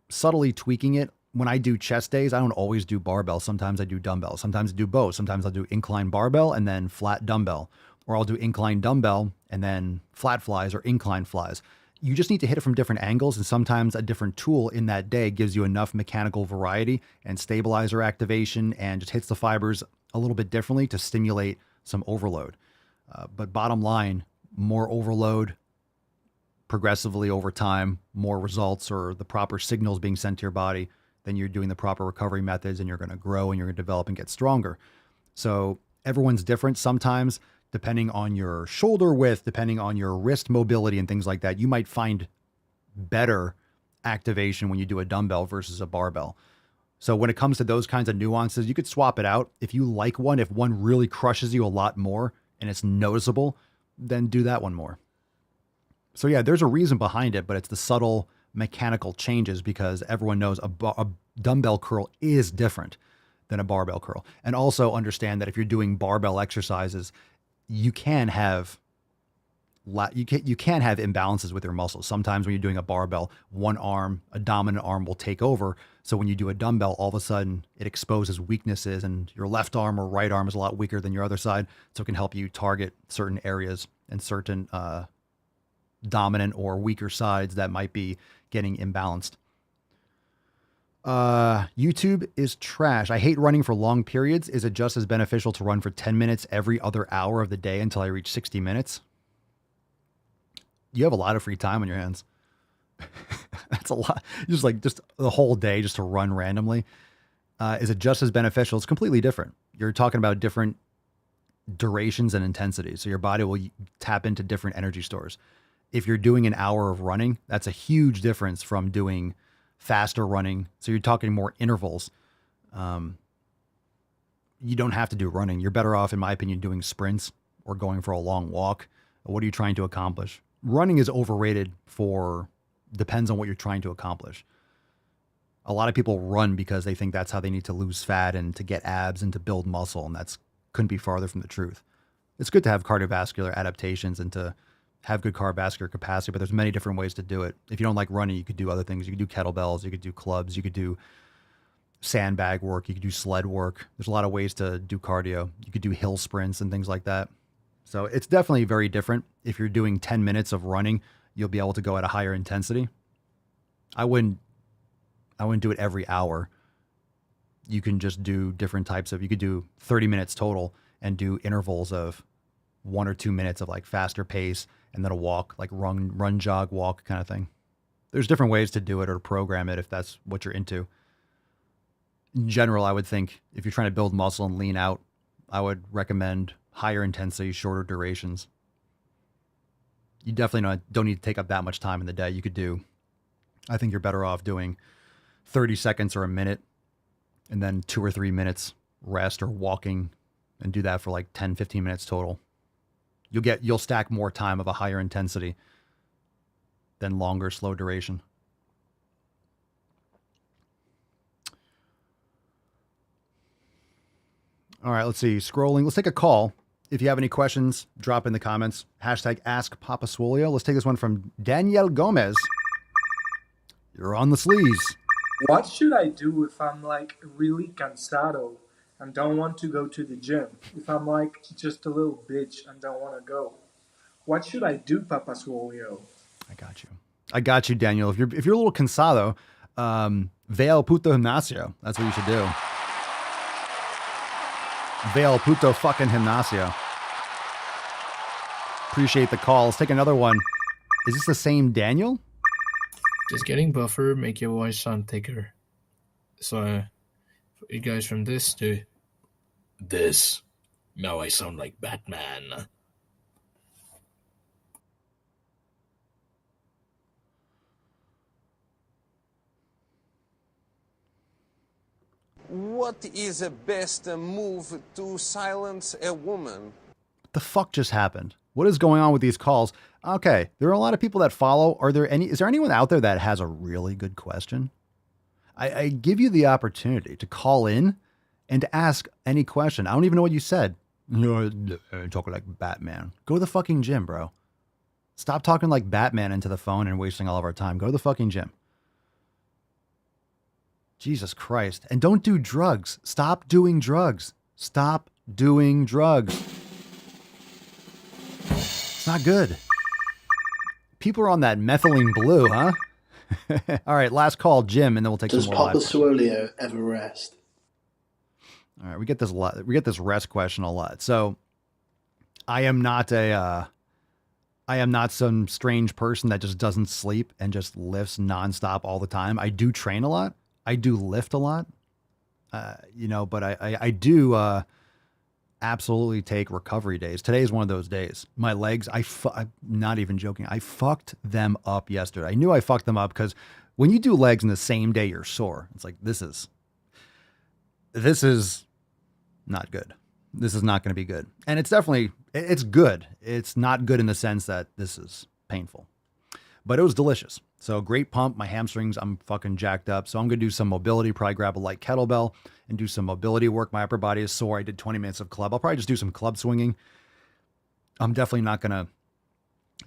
Subtly tweaking it. When I do chest days, I don't always do barbell. Sometimes I do dumbbell. Sometimes I do both. Sometimes I'll do incline barbell and then flat dumbbell. Or I'll do incline dumbbell and then flat flies or incline flies. You just need to hit it from different angles, and sometimes a different tool in that day gives you enough mechanical variety and stabilizer activation and just hits the fibers a little bit differently to stimulate some overload. But bottom line, more overload progressively over time, more results or the proper signals being sent to your body, then you're doing the proper recovery methods and you're going to grow and you're going to develop and get stronger. So everyone's different. Sometimes, depending on your shoulder width, depending on your wrist mobility and things like that, you might find better activation when you do a dumbbell versus a barbell. So when it comes to those kinds of nuances, you could swap it out. If you like one, if one really crushes you a lot more and it's noticeable, then do that one more. So yeah, there's a reason behind it, but it's the subtle mechanical changes because everyone knows a dumbbell curl is different than a barbell curl. And also understand that if you're doing barbell exercises, you can have imbalances with your muscles. Sometimes when you're doing a barbell, one arm, a dominant arm will take over. So when you do a dumbbell, all of a sudden it exposes weaknesses and your left arm or right arm is a lot weaker than your other side. So it can help you target certain areas and certain dominant or weaker sides that might be getting imbalanced. YouTube is trash. I hate running for long periods. Is it just as beneficial to run for 10 minutes every other hour of the day until I reach 60 minutes? You have a lot of free time on your hands. That's a lot. Just the whole day just to run randomly. Is it just as beneficial? It's completely different. You're talking about different durations and intensities. So your body will tap into different energy stores. If you're doing an hour of running, that's a huge difference from doing faster running. So you're talking more intervals. You don't have to do running. You're better off, in my opinion, doing sprints or going for a long walk. What are you trying to accomplish? Running is overrated depends on what you're trying to accomplish. A lot of people run because they think that's how they need to lose fat and to get abs and to build muscle. And couldn't be farther from the truth. It's good to have cardiovascular adaptations and to have good cardiovascular capacity, but there's many different ways to do it. If you don't like running, you could do other things. You could do kettlebells, you could do clubs, you could do sandbag work, you could do sled work. There's a lot of ways to do cardio. You could do hill sprints and things like that. So it's definitely very different. If you're doing 10 minutes of running, you'll be able to go at a higher intensity. I wouldn't do it every hour. You can just do different types you could do 30 minutes total and do intervals of 1 or 2 minutes of like faster pace and then a walk, like run, jog, walk kind of thing. There's different ways to do it or to program it if that's what you're into. In general, I would think if you're trying to build muscle and lean out, I would recommend higher intensity, shorter durations. You definitely don't need to take up that much time in the day. I think you're better off doing 30 seconds or a minute and then 2 or 3 minutes rest or walking and do that for like 10, 15 minutes total. You'll stack more time of a higher intensity than longer, slow duration. All right, let's see. Scrolling. Let's take a call. If you have any questions, drop in the comments. Hashtag Ask Papa Swolio. Let's take this one from Danielle Gomez. You're on the sleaze. What should I do if I'm like really cansado and don't want to go to the gym? If I'm like just a little bitch and don't want to go, what should I do, Papa Swolio? I got you, Daniel. If you're a little cansado, ve al puto gimnasio. That's what you should do. Ve al puto fucking gimnasio. Appreciate the call. Let's take another one. Is this the same Daniel? Just getting buffer, make your voice sound thicker. So, you guys from this to this. Now I sound like Batman. What is the best move to silence a woman? What the fuck just happened? What is going on with these calls? Okay, there are a lot of people that follow. Is there anyone out there that has a really good question? I give you the opportunity to call in and to ask any question. I don't even know what you said. You're talking like Batman. Go to the fucking gym, bro. Stop talking like Batman into the phone and wasting all of our time. Go to the fucking gym. Jesus Christ. And don't do drugs. Stop doing drugs. Stop doing drugs. It's not good. People are on that methylene blue, huh? All right, last call, Jim, and then we'll take Does some more Papa live. Swole ever rest? All right, we get this a lot. We get this rest question a lot. So, I am not some strange person that just doesn't sleep and just lifts nonstop all the time. I do train a lot. I do lift a lot. But I do absolutely take recovery days. Today is one of those days. My legs, I'm not even joking. I fucked them up yesterday. I knew I fucked them up because when you do legs in the same day, you're sore. It's like, this is not good. This is not going to be good. And it's good. It's not good in the sense that this is painful, but it was delicious. So great pump. My hamstrings, I'm fucking jacked up. So I'm going to do some mobility, probably grab a light kettlebell and do some mobility work. My upper body is sore. I did 20 minutes of club. I'll probably just do some club swinging. I'm definitely not going to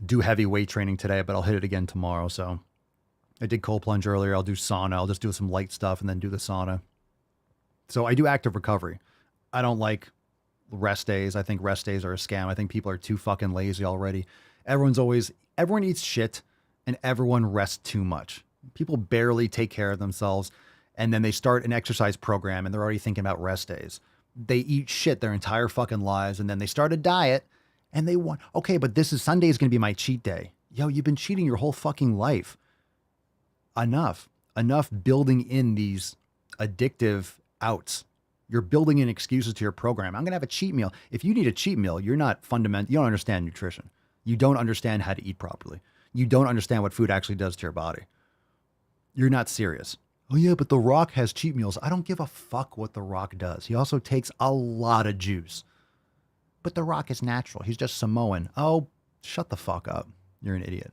do heavy weight training today, but I'll hit it again tomorrow. So I did cold plunge earlier. I'll do sauna. I'll just do some light stuff and then do the sauna. So I do active recovery. I don't like rest days. I think rest days are a scam. I think people are too fucking lazy already. Everyone eats shit and everyone rests too much. People barely take care of themselves. And then they start an exercise program and they're already thinking about rest days. They eat shit their entire fucking lives. And then they start a diet and they want, okay, but Sunday is going to be my cheat day. Yo, you've been cheating your whole fucking life. Enough building in these addictive outs. You're building in excuses to your program. I'm going to have a cheat meal. If you need a cheat meal, you're not fundamental. You don't understand nutrition. You don't understand how to eat properly. You don't understand what food actually does to your body. You're not serious. Oh yeah, but The Rock has cheat meals. I don't give a fuck what The Rock does. He also takes a lot of juice. But The Rock is natural. He's just Samoan. Oh, shut the fuck up. You're an idiot.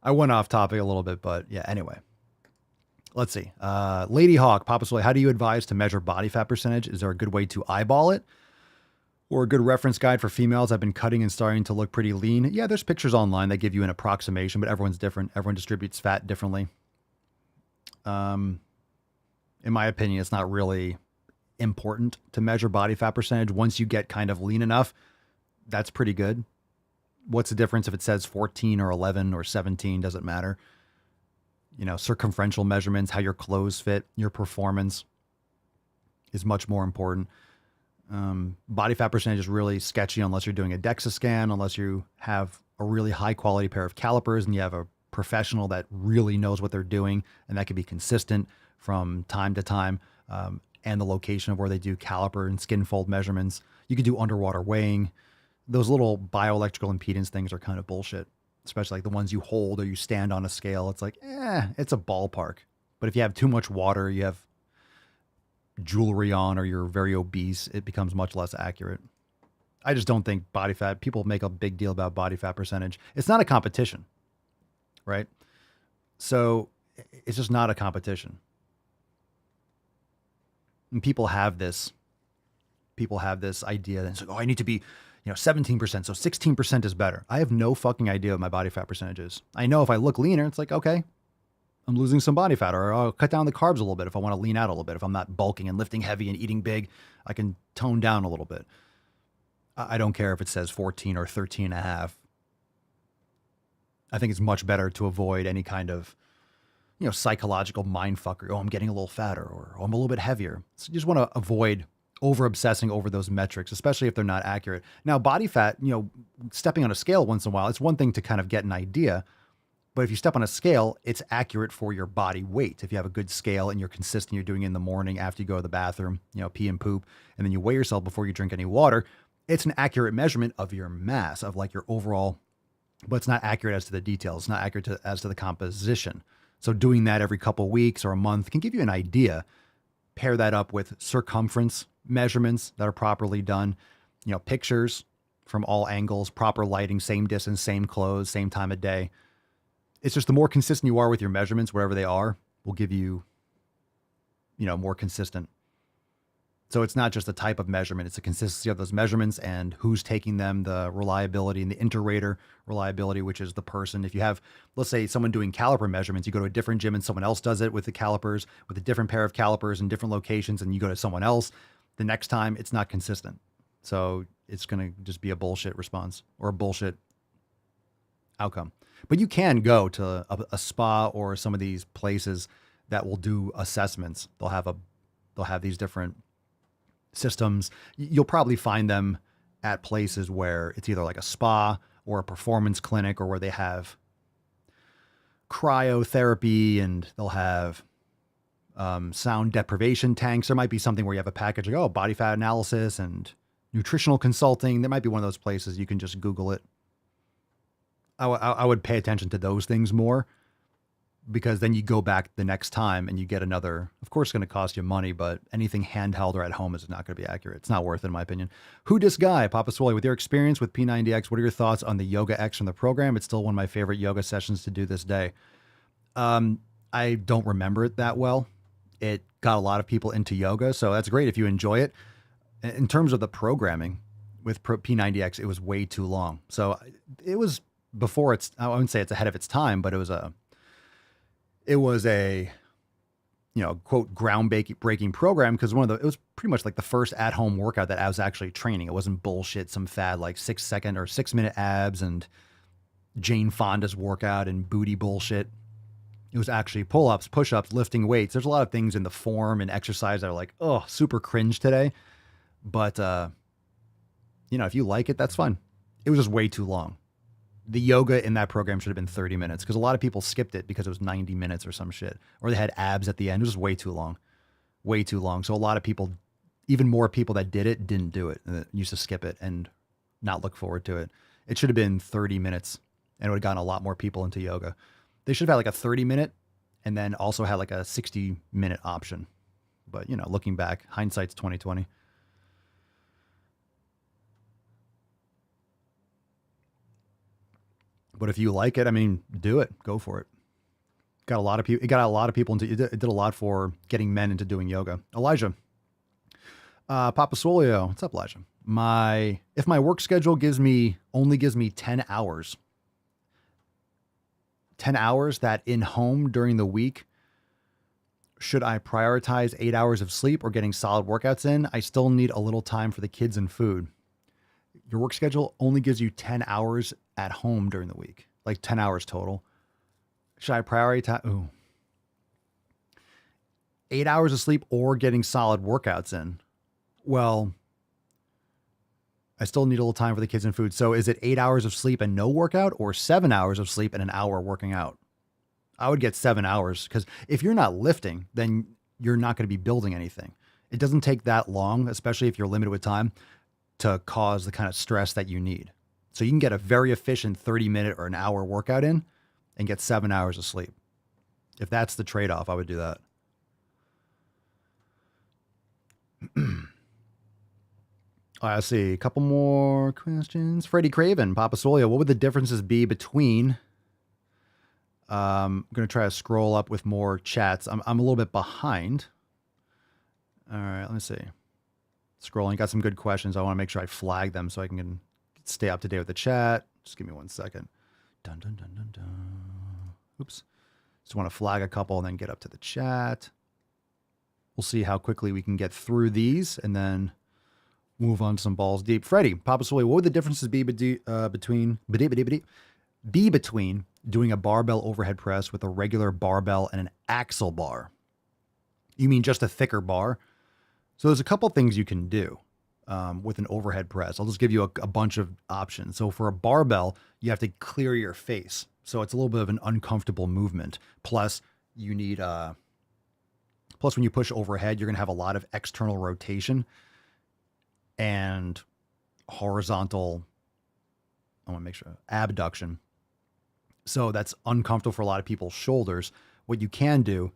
I went off topic a little bit, but yeah, anyway. Let's see. Lady Hawk, Papa Swole, how do you advise to measure body fat percentage? Is there a good way to eyeball it? Or a good reference guide for females? I've been cutting and starting to look pretty lean. Yeah, there's pictures online that give you an approximation, but everyone's different. Everyone distributes fat differently. In my opinion, it's not really important to measure body fat percentage. Once you get kind of lean enough, that's pretty good. What's the difference if it says 14 or 11 or 17? Doesn't matter. Circumferential measurements, how your clothes fit, your performance is much more important. Body fat percentage is really sketchy unless you're doing a DEXA scan, unless you have a really high quality pair of calipers and you have a professional that really knows what they're doing, and that can be consistent from time to time, and the location of where they do caliper and skin fold measurements. You can do underwater weighing. Those little bioelectrical impedance things are kind of bullshit, especially like the ones you hold or you stand on a scale. It's like, it's a ballpark. But if you have too much water, you have jewelry on, or you're very obese, it becomes much less accurate. I just don't think body fat, people make a big deal about body fat percentage. It's not a competition, right? So it's just not a competition. And people have this idea that it's like, oh, I need to be, 17%. So 16% is better. I have no fucking idea what my body fat percentage is. I know if I look leaner, it's like, okay, I'm losing some body fat, or I'll cut down the carbs a little bit if I want to lean out a little bit. If I'm not bulking and lifting heavy and eating big, I can tone down a little bit. I don't care if it says 14 or 13 and a half. I think it's much better to avoid any kind of, psychological mind fucker. Oh, I'm getting a little fatter, or oh, I'm a little bit heavier. So you just want to avoid over obsessing over those metrics, especially if they're not accurate. Now, body fat, stepping on a scale once in a while, it's one thing to kind of get an idea. But if you step on a scale, it's accurate for your body weight. If you have a good scale and you're consistent, you're doing it in the morning after you go to the bathroom, pee and poop, and then you weigh yourself before you drink any water, it's an accurate measurement of your mass, of like your overall, but it's not accurate as to the details. It's not accurate as to the composition. So doing that every couple weeks or a month can give you an idea. Pair that up with circumference measurements that are properly done, pictures from all angles, proper lighting, same distance, same clothes, same time of day. It's just the more consistent you are with your measurements, whatever they are, will give you, more consistent. So it's not just the type of measurement, it's the consistency of those measurements and who's taking them, the reliability and the inter-rater reliability, which is the person. If you have, let's say, someone doing caliper measurements, you go to a different gym and someone else does it with the calipers, with a different pair of calipers in different locations, and you go to someone else, the next time it's not consistent. So it's going to just be a bullshit response or a bullshit outcome. But you can go to a spa or some of these places that will do assessments. They'll have these different systems. You'll probably find them at places where it's either like a spa or a performance clinic, or where they have cryotherapy and they'll have sound deprivation tanks. There might be something where you have a package like, body fat analysis and nutritional consulting. There might be one of those places. You can just Google it. I would pay attention to those things more, because then you go back the next time and you get another, of course, it's going to cost you money, but anything handheld or at home is not going to be accurate. It's not worth it, in my opinion. Who dis guy, Papa Swole, with your experience with P90X, what are your thoughts on the Yoga X from the program? It's still one of my favorite yoga sessions to do this day. I don't remember it that well. It got a lot of people into yoga, so that's great if you enjoy it. In terms of the programming with P90X, it was way too long. So it was before I wouldn't say it's ahead of its time, but it was a quote groundbreaking program, because it was pretty much like the first at-home workout that I was actually training. It wasn't bullshit, some fad like 6-second or 6-minute abs and Jane Fonda's workout and booty bullshit. It was actually pull-ups, push-ups, lifting weights. There's a lot of things in the form and exercise that are like, super cringe today. But, if you like it, that's fun. It was just way too long. The yoga in that program should have been 30 minutes, because a lot of people skipped it because it was 90 minutes or some shit, or they had abs at the end. It was just way too long, way too long. So a lot of people, even more people that did it, didn't do it and used to skip it and not look forward to it. It should have been 30 minutes and it would have gotten a lot more people into yoga. They should have had like a 30-minute and then also had like a 60-minute option. But, looking back, hindsight's 2020. But if you like it, do it. Go for it. It got a lot of people into it. Did a lot for getting men into doing yoga. Elijah. Papa Swolio. What's up, Elijah? If my work schedule only gives me 10 hours. 10 hours that in home during the week, should I prioritize 8 hours of sleep or getting solid workouts in? I still need a little time for the kids and food. Your work schedule only gives you 10 hours at home during the week, like 10 hours total. Should I prioritize 8 hours of sleep or getting solid workouts in? Well, I still need a little time for the kids and food. So is it 8 hours of sleep and no workout, or 7 hours of sleep and an hour working out? I would get 7 hours, because if you're not lifting, then you're not going to be building anything. It doesn't take that long, especially if you're limited with time, to cause the kind of stress that you need. So you can get a very efficient 30-minute or an hour workout in and get 7 hours of sleep. If that's the trade-off, I would do that. All right, let's see. A couple more questions. Freddie Craven, Papa Solio, what would the differences be between... I'm going to try to scroll up with more chats. I'm a little bit behind. All right, let me see. Scrolling. Got some good questions. I want to make sure I flag them so I can stay up to date with the chat. Just give me 1 second. Dun, dun, dun, dun, dun. Oops. Just want to flag a couple and then get up to the chat. We'll see how quickly we can get through these and then move on to some balls deep. Freddie, Papa Soy, what would the differences be between doing a barbell overhead press with a regular barbell and an axle bar? You mean just a thicker bar? So there's a couple things you can do with an overhead press. I'll just give you a bunch of options. So for a barbell, you have to clear your face. So it's a little bit of an uncomfortable movement. Plus, you need plus when you push overhead, you're going to have a lot of external rotation and horizontal, I want to make sure, abduction. So that's uncomfortable for a lot of people's shoulders. What you can do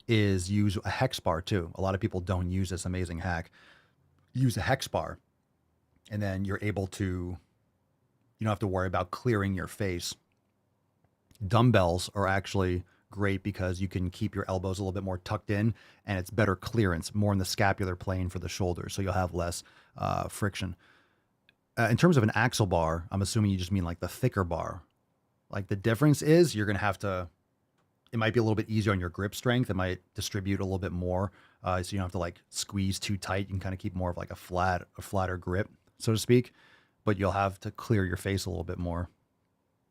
is use a hex bar too. A lot of people don't use this amazing hack. Use a hex bar, and then you're able to, you don't have to worry about clearing your face. Dumbbells are actually great because you can keep your elbows a little bit more tucked in, and it's better clearance, more in the scapular plane for the shoulders, so you'll have less friction. In terms of an axle bar, I'm assuming you just mean like the thicker bar. Like the difference is you're going to have to, it might be a little bit easier on your grip strength. It might distribute a little bit more. So you don't have to like squeeze too tight. You can kind of keep more of like a flatter grip, so to speak, but you'll have to clear your face a little bit more.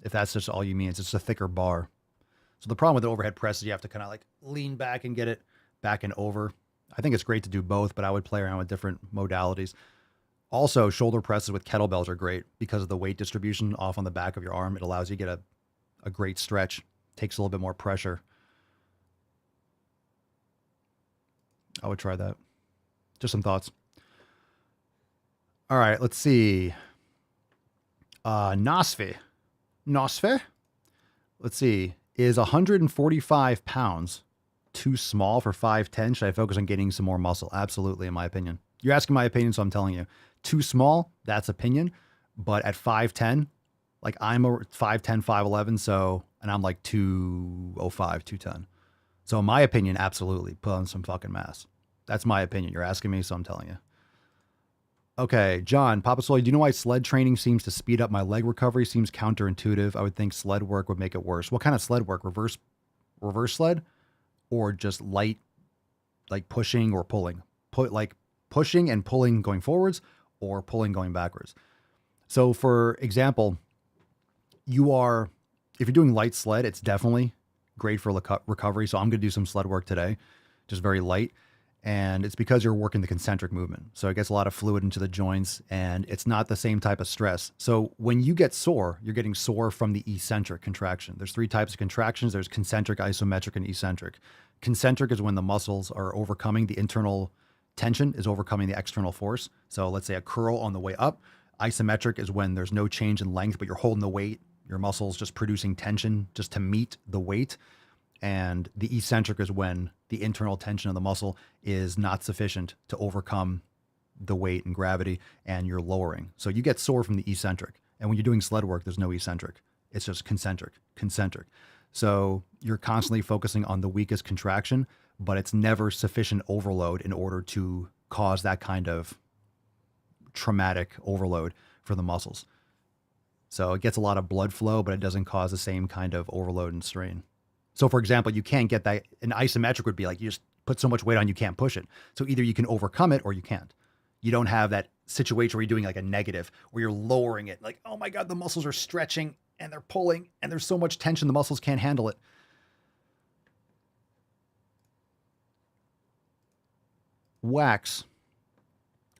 If that's just all you mean, it's just a thicker bar. So the problem with the overhead press is you have to kind of like lean back and get it back and over. I think it's great to do both, but I would play around with different modalities. Also, shoulder presses with kettlebells are great because of the weight distribution off on the back of your arm. It allows you to get a great stretch. Takes a little bit more pressure. I would try that. Just some thoughts. All right, let's see. Nosfe. Let's see. Is 145 pounds too small for 5'10"? Should I focus on gaining some more muscle? Absolutely, in my opinion. You're asking my opinion, so I'm telling you. Too small, that's opinion. But at 5'10", like I'm a 5'10", 5'11", so, and I'm like 205, 210. So in my opinion, absolutely, put on some fucking mass. That's my opinion. You're asking me, so I'm telling you. Okay, John, Papa Swole, do you know why sled training seems to speed up my leg recovery? Seems counterintuitive. I would think sled work would make it worse. What kind of sled work? Reverse sled? Or just light, like pushing or pulling? Like pushing and pulling going forwards or pulling going backwards. So for example, if you're doing light sled, it's definitely great for recovery. So I'm going to do some sled work today, just very light. And it's because you're working the concentric movement. So it gets a lot of fluid into the joints and it's not the same type of stress. So when you get sore, you're getting sore from the eccentric contraction. There's 3 types of contractions. There's concentric, isometric, and eccentric. Concentric is when the muscles are overcoming the internal tension is overcoming the external force. So let's say a curl on the way up. Isometric is when there's no change in length, but you're holding the weight. Your muscles just producing tension just to meet the weight. And the eccentric is when the internal tension of the muscle is not sufficient to overcome the weight and gravity, and you're lowering. So you get sore from the eccentric. And when you're doing sled work, there's no eccentric. It's just concentric. So you're constantly focusing on the weakest contraction, but it's never sufficient overload in order to cause that kind of traumatic overload for the muscles. So it gets a lot of blood flow, but it doesn't cause the same kind of overload and strain. So for example, you can't get that. An isometric would be like you just put so much weight on, you can't push it. So either you can overcome it or you can't. You don't have that situation where you're doing like a negative, where you're lowering it. Like, oh my God, the muscles are stretching and they're pulling and there's so much tension, the muscles can't handle it. Wax.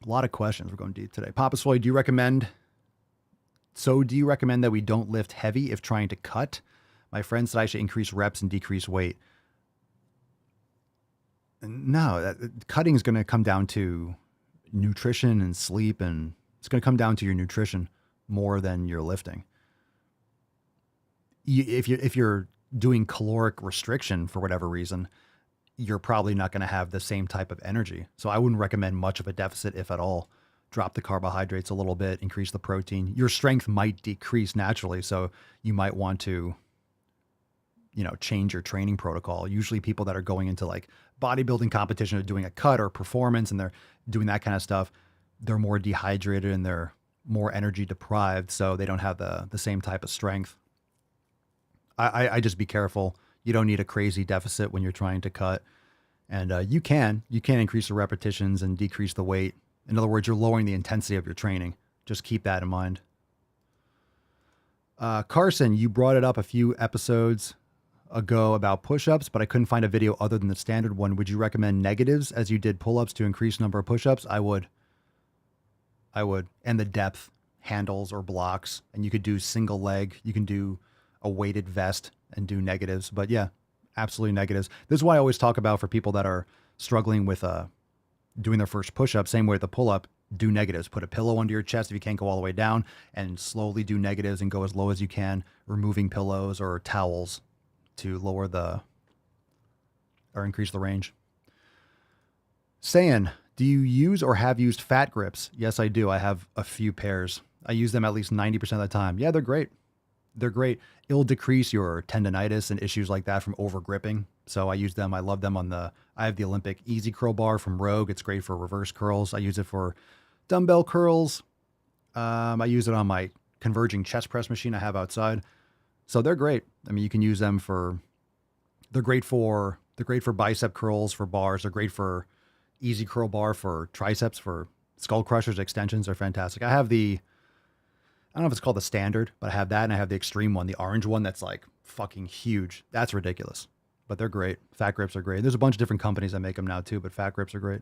A lot of questions. We're going deep today. Papa Swole, do you recommend that we don't lift heavy if trying to cut? My friend said I should increase reps and decrease weight. No, cutting is going to come down to nutrition and sleep, and it's going to come down to your nutrition more than your lifting. If you're doing caloric restriction for whatever reason, you're probably not going to have the same type of energy. So I wouldn't recommend much of a deficit, if at all. Drop the carbohydrates a little bit, increase the protein. Your strength might decrease naturally, so you might want to change your training protocol. Usually people that are going into like bodybuilding competition are doing a cut or performance and they're doing that kind of stuff. They're more dehydrated and they're more energy deprived. So they don't have the same type of strength. I just be careful. You don't need a crazy deficit when you're trying to cut. And you can increase the repetitions and decrease the weight. In other words, you're lowering the intensity of your training. Just keep that in mind. Carson, you brought it up a few episodes ago about push-ups, but I couldn't find a video other than the standard one. Would you recommend negatives as you did pull-ups to increase number of push-ups? I would. And the depth, handles or blocks. And you could do single leg. You can do a weighted vest and do negatives. But yeah, absolutely negatives. This is why I always talk about for people that are struggling with doing their first push-up, same way with the pull-up, do negatives. Put a pillow under your chest if you can't go all the way down, and slowly do negatives and go as low as you can, removing pillows or towels to lower or increase the range. Sayan, do you use or have used fat grips? Yes, I do. I have a few pairs. I use them at least 90% of the time. Yeah, they're great. They're great. It'll decrease your tendonitis and issues like that from over gripping. So I use them. I love them I have the Olympic Easy Curl Bar from Rogue. It's great for reverse curls. I use it for dumbbell curls. I use it on my converging chest press machine I have outside. So they're great. I mean, you can use them they're great for bicep curls for bars. They're great for Easy Curl Bar for triceps, for skull crushers, extensions. Are fantastic. I have I don't know if it's called the standard, but I have that, and I have the extreme one, the orange one that's like fucking huge. That's ridiculous, but they're great. Fat grips are great. There's a bunch of different companies that make them now too, but fat grips are great.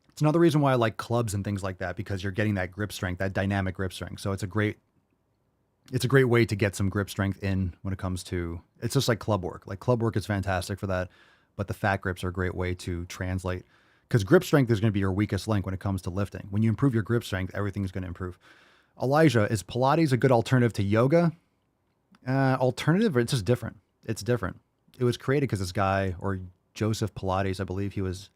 It's another reason why I like clubs and things like that, because you're getting that grip strength, that dynamic grip strength. So it's a great way to get some grip strength in when it comes to, it's just like club work. Like club work is fantastic for that, but the fat grips are a great way to translate, because grip strength is going to be your weakest link when it comes to lifting. When you improve your grip strength, everything's going to improve. Elijah, is Pilates a good alternative to yoga? Alternative, or it's just different. It's different. It was created because this guy, or Joseph Pilates, I believe he was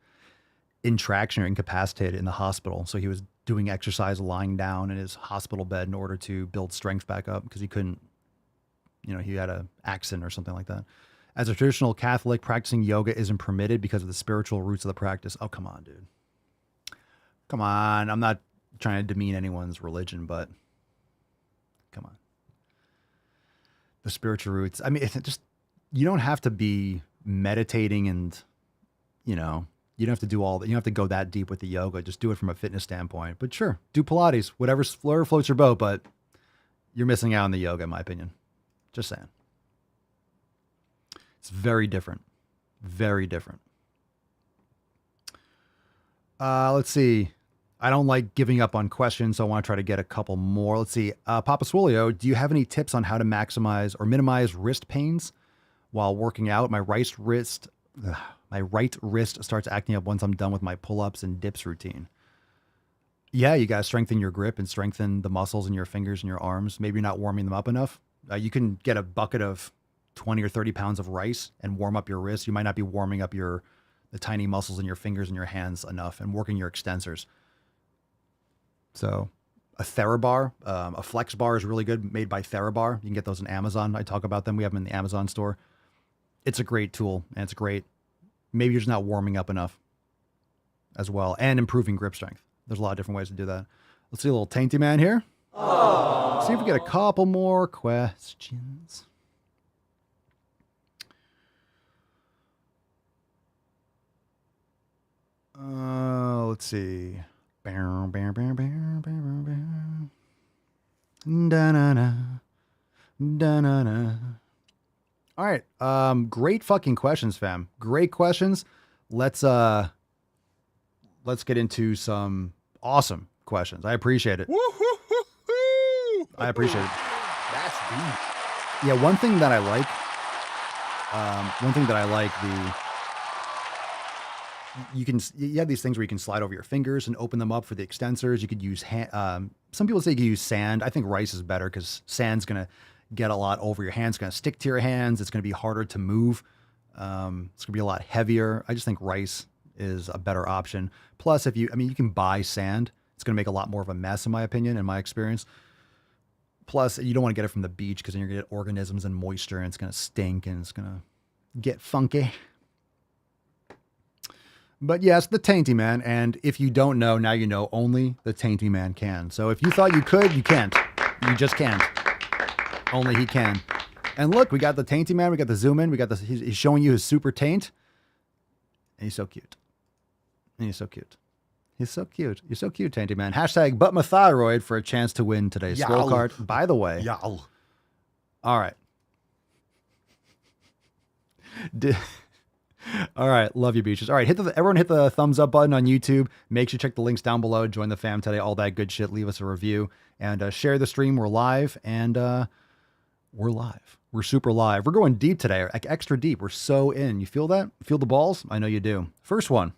in traction or incapacitated in the hospital. So he was doing exercise lying down in his hospital bed in order to build strength back up, because he couldn't, he had an accident or something like that. As a traditional Catholic, practicing yoga isn't permitted because of the spiritual roots of the practice. Oh, come on, dude. Come on. I'm not trying to demean anyone's religion, but come on. The spiritual roots. I mean, it's just, you don't have to be meditating and, you don't have to do all that. You don't have to go that deep with the yoga. Just do it from a fitness standpoint. But sure, do Pilates, whatever floats your boat, but you're missing out on the yoga, in my opinion. Just saying. It's very different. Very different. Let's see. I don't like giving up on questions, so I want to try to get a couple more. Let's see. Papa Swolio, do you have any tips on how to maximize or minimize wrist pains while working out? My right wrist starts acting up once I'm done with my pull-ups and dips routine. Yeah, you got to strengthen your grip and strengthen the muscles in your fingers and your arms. Maybe you're not warming them up enough. You can get a bucket of 20 or 30 pounds of rice and warm up your wrists. You might not be warming up the tiny muscles in your fingers and your hands enough and working your extensors. So a TheraBar, a Flex Bar is really good, made by TheraBar. You can get those on Amazon. I talk about them. We have them in the Amazon store. It's a great tool, and it's great. Maybe you're just not warming up enough as well, and improving grip strength. There's a lot of different ways to do that. Let's see a little Tainty Man here. See if we get a couple more questions. Let's see. Da-na-na. Da-na-na. All right. Great fucking questions, fam. Great questions. Let's get into some awesome questions. I appreciate it. I appreciate it. That's deep. Yeah, one thing that I like, you have these things where you can slide over your fingers and open them up for the extensors. You could use some people say you can use sand. I think rice is better because sand's gonna get a lot over your hands. It's gonna stick to your hands. It's gonna be harder to move. It's gonna be a lot heavier. I just think rice is a better option. Plus, you can buy sand. It's gonna make a lot more of a mess, in my opinion, in my experience. Plus, you don't want to get it from the beach because then you're gonna get organisms and moisture, and it's gonna stink and it's gonna get funky. But yes, the Tainty Man, and if you don't know, now you know, only the Tainty Man can. So if you thought you could, you can't. You just can't. Only he can. And look, we got the Tainty Man, we got the zoom in, we got this, he's showing you his super taint. And he's so cute. And he's so cute. He's so cute. You're so cute, Tainty Man. Hashtag but my thyroid for a chance to win today's Swole card. By the way. Y'all. All right. All right. Love you, Beaches. All right. Everyone hit the thumbs up button on YouTube. Make sure you check the links down below. Join the fam today. All that good shit. Leave us a review and share the stream. We're live and we're live. We're super live. We're going deep today, like extra deep. We're so in. You feel that? Feel the balls? I know you do. First one.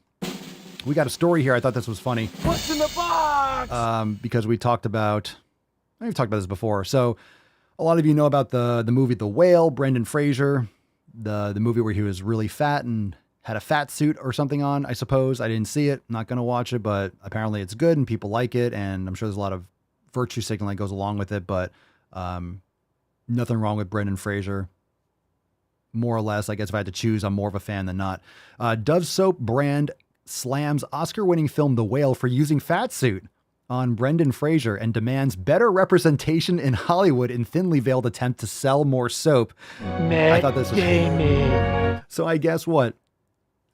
We got a story here. I thought this was funny. What's in the box? Because we've talked about this before. So a lot of you know about the movie The Whale, Brendan Fraser, the movie where he was really fat and had a fat suit or something on, I suppose. I didn't see it. I'm not going to watch it, but apparently it's good and people like it. And I'm sure there's a lot of virtue signaling that goes along with it, but nothing wrong with Brendan Fraser. More or less, I guess if I had to choose, I'm more of a fan than not. Dove soap brand slams Oscar-winning film The Whale for using fat suit on Brendan Fraser and demands better representation in Hollywood in thinly veiled attempt to sell more soap. I thought this was so. I guess what?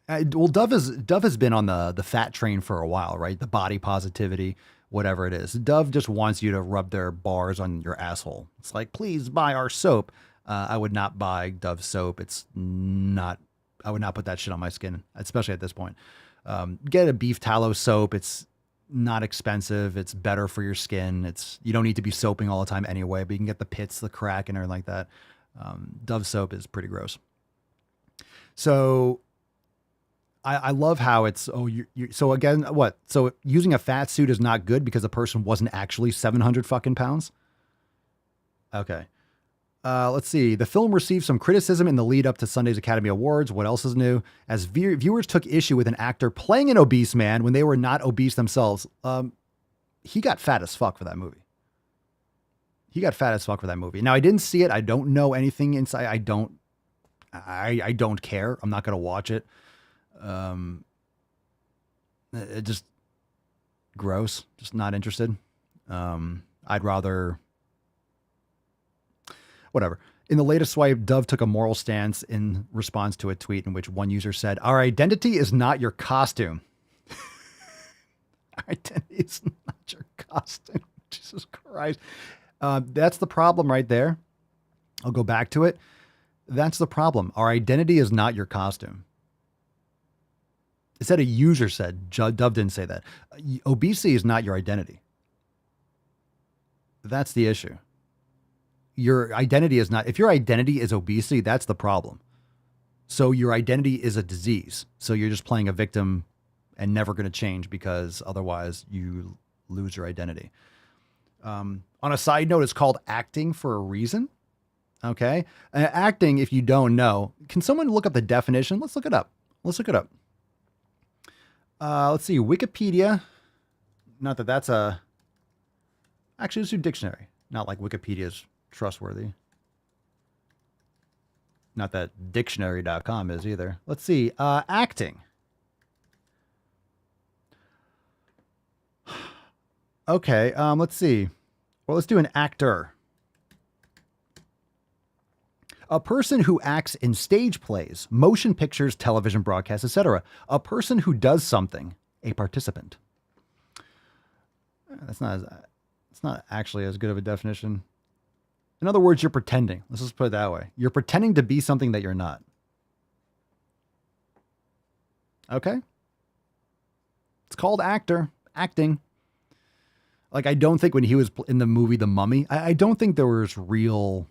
Well, Dove has been on the fat train for a while, right? The body positivity, whatever it is. Dove just wants you to rub their bars on your asshole. It's like, please buy our soap. I would not buy Dove soap. It's not. I would not put that shit on my skin, especially at this point. Get a beef tallow soap. It's not expensive. It's better for your skin. You don't need to be soaping all the time anyway, but you can get the pits, the crack, and everything like that. Dove soap is pretty gross. So I love how it's, so again, what? So using a fat suit is not good because the person wasn't actually 700 fucking pounds. Okay. Let's see. The film received some criticism in the lead up to Sunday's Academy Awards. What else is new? As viewers took issue with an actor playing an obese man when they were not obese themselves. He got fat as fuck for that movie. Now, I didn't see it. I don't know anything inside. I don't care. I'm not going to watch it. It just gross. Just not interested. I'd rather... Whatever. In the latest swipe, Dove took a moral stance in response to a tweet in which one user said, "Our identity is not your costume." Our identity is not your costume. Jesus Christ. That's the problem right there. I'll go back to it. That's the problem. Our identity is not your costume. It said a user said. Dove didn't say that. Obesity is not your identity. That's the issue. Your identity is not, if your identity is obesity, that's the problem. So your identity is a disease. So you're just playing a victim and never going to change because otherwise you lose your identity. On a side note, it's called acting for a reason. Okay. Acting, if you don't know, can someone look up the definition? Let's look it up. Let's see. Wikipedia. Not that that's actually let's do dictionary. Not like Wikipedia's trustworthy. Not that dictionary.com is either. Let's see. Acting. Okay. Let's see. Well, let's do an actor. A person who acts in stage plays, motion pictures, television broadcasts, etc. A person who does something. A participant. It's not actually as good of a definition. In other words, you're pretending. Let's just put it that way. You're pretending to be something that you're not. Okay? It's called acting. Like, I don't think when he was in the movie The Mummy, I don't think there was real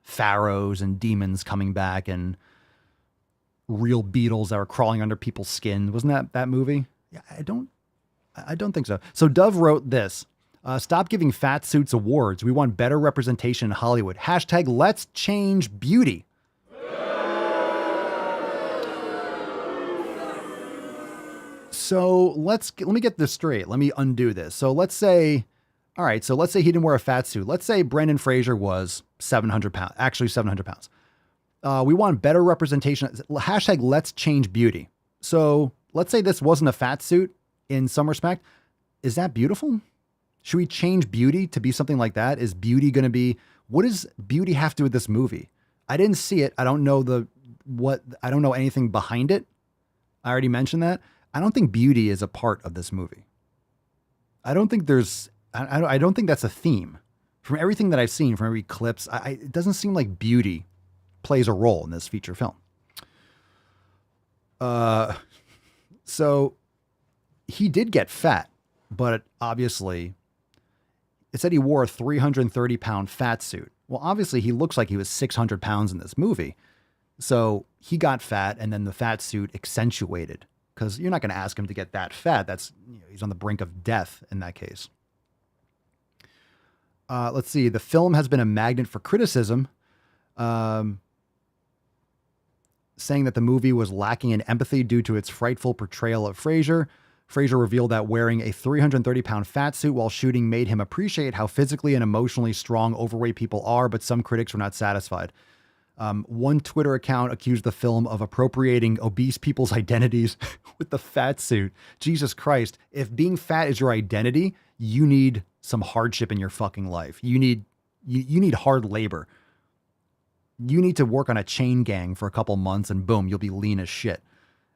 pharaohs and demons coming back and real beetles that were crawling under people's skin. Wasn't that movie? Yeah, I don't think so. So Dove wrote this. Stop giving fat suits awards. We want better representation in Hollywood. # let's change beauty. So let me get this straight. Let me undo this. So let's say he didn't wear a fat suit. Let's say Brendan Fraser was 700 pounds, actually 700 pounds. We want better representation. # let's change beauty. So let's say this wasn't a fat suit in some respect. Is that beautiful? Should we change beauty to be something like that? Is beauty going to be, what does beauty have to do with this movie? I didn't see it. I don't know I don't know anything behind it. I already mentioned that. I don't think beauty is a part of this movie. I don't think that's a theme. From everything that I've seen, from every clips, it doesn't seem like beauty plays a role in this feature film. So he did get fat, but obviously it said he wore a 330-pound fat suit. Well, obviously he looks like he was 600 pounds in this movie. So he got fat, and then the fat suit accentuated, because you're not going to ask him to get that fat. That's, he's on the brink of death in that case. Let's see. The film has been a magnet for criticism, saying that the movie was lacking in empathy due to its frightful portrayal of Fraser. Fraser revealed that wearing a 330-pound fat suit while shooting made him appreciate how physically and emotionally strong overweight people are, but some critics were not satisfied. One Twitter account accused the film of appropriating obese people's identities with the fat suit. Jesus Christ. If being fat is your identity, you need some hardship in your fucking life. You need hard labor. You need to work on a chain gang for a couple months and boom, you'll be lean as shit.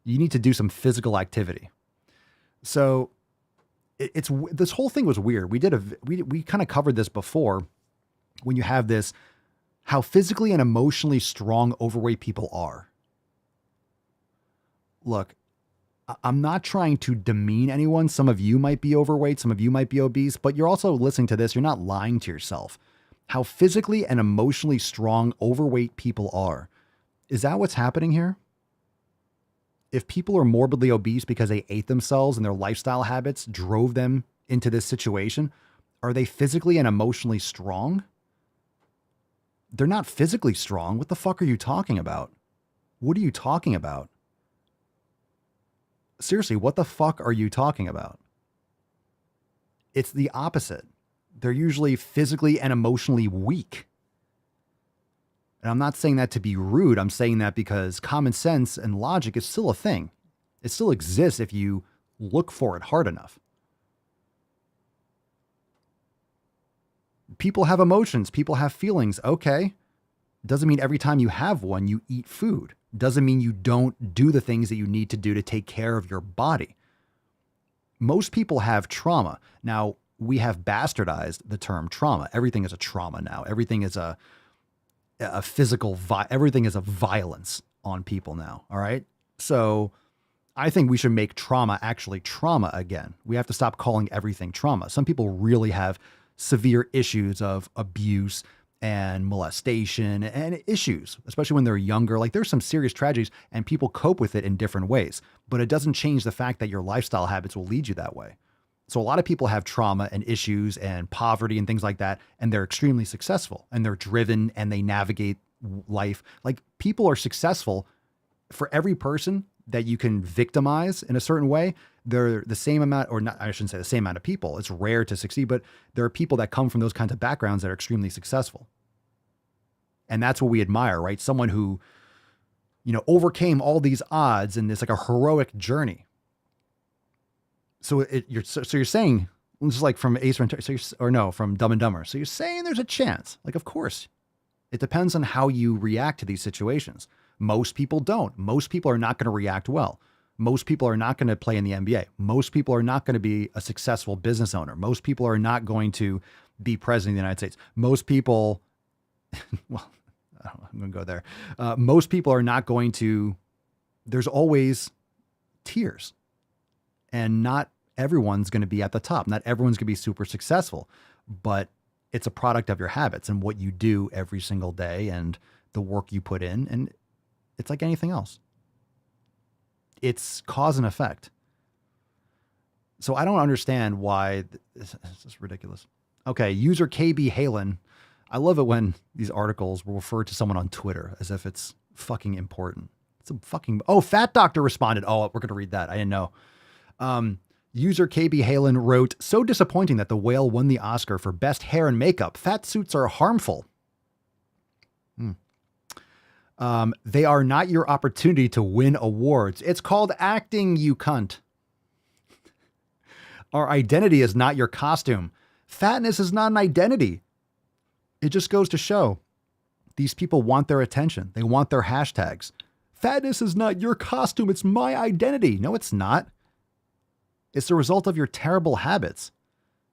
You need to do some physical activity. So it's this whole thing was weird. We kind of covered this before, when you have this, how physically and emotionally strong overweight people are. Look, I'm not trying to demean anyone. Some of you might be overweight, some of you might be obese, but you're also listening to this. You're not lying to yourself. How physically and emotionally strong overweight people are. Is that what's happening here? If people are morbidly obese because they ate themselves and their lifestyle habits drove them into this situation, are they physically and emotionally strong? They're not physically strong. What the fuck are you talking about? What are you talking about? Seriously, what the fuck are you talking about? It's the opposite. They're usually physically and emotionally weak. And I'm not saying that to be rude. I'm saying that because common sense and logic is still a thing. It still exists if you look for it hard enough. People have emotions. People have feelings. Okay. Doesn't mean every time you have one, you eat food. Doesn't mean you don't do the things that you need to do to take care of your body. Most people have trauma. Now, we have bastardized the term trauma. Everything is a trauma now. Everything is a physical, everything is a violence on people now. All right. So I think we should make trauma actually trauma again. We have to stop calling everything trauma. Some people really have severe issues of abuse and molestation and issues, especially when they're younger. Like, there's some serious tragedies and people cope with it in different ways, but it doesn't change the fact that your lifestyle habits will lead you that way. So a lot of people have trauma and issues and poverty and things like that, and they're extremely successful and they're driven and they navigate life. Like, people are successful. For every person that you can victimize in a certain way, they're the same amount, or not, I shouldn't say the same amount of people. It's rare to succeed, but there are people that come from those kinds of backgrounds that are extremely successful. And that's what we admire, right? Someone who, overcame all these odds in this, like, a heroic journey. So you're saying, just like from Ace Ventura, from Dumb and Dumber. So you're saying there's a chance. Like, of course, it depends on how you react to these situations. Most people don't. Most people are not going to react well. Most people are not going to play in the NBA. Most people are not going to be a successful business owner. Most people are not going to be president of the United States. Most people, well, I'm going to go there. Most people are not going to, there's always tiers. And not everyone's going to be at the top. Not everyone's going to be super successful, but it's a product of your habits and what you do every single day and the work you put in. And it's like anything else. It's cause and effect. So I don't understand why this is ridiculous. Okay. User KB Halen. I love it when these articles will refer to someone on Twitter as if it's fucking important. It's a fucking, Fat Doctor responded. Oh, we're going to read that. I didn't know. User KB Halen wrote, "So disappointing that the whale won the Oscar for best hair and makeup. Fat suits are harmful. They are not your opportunity to win awards. It's called acting, you cunt. Our identity is not your costume. Fatness is not an identity. It just goes to show these people want their attention. They want their hashtags. Fatness is not your costume. It's my identity. No, it's not. It's the result of your terrible habits.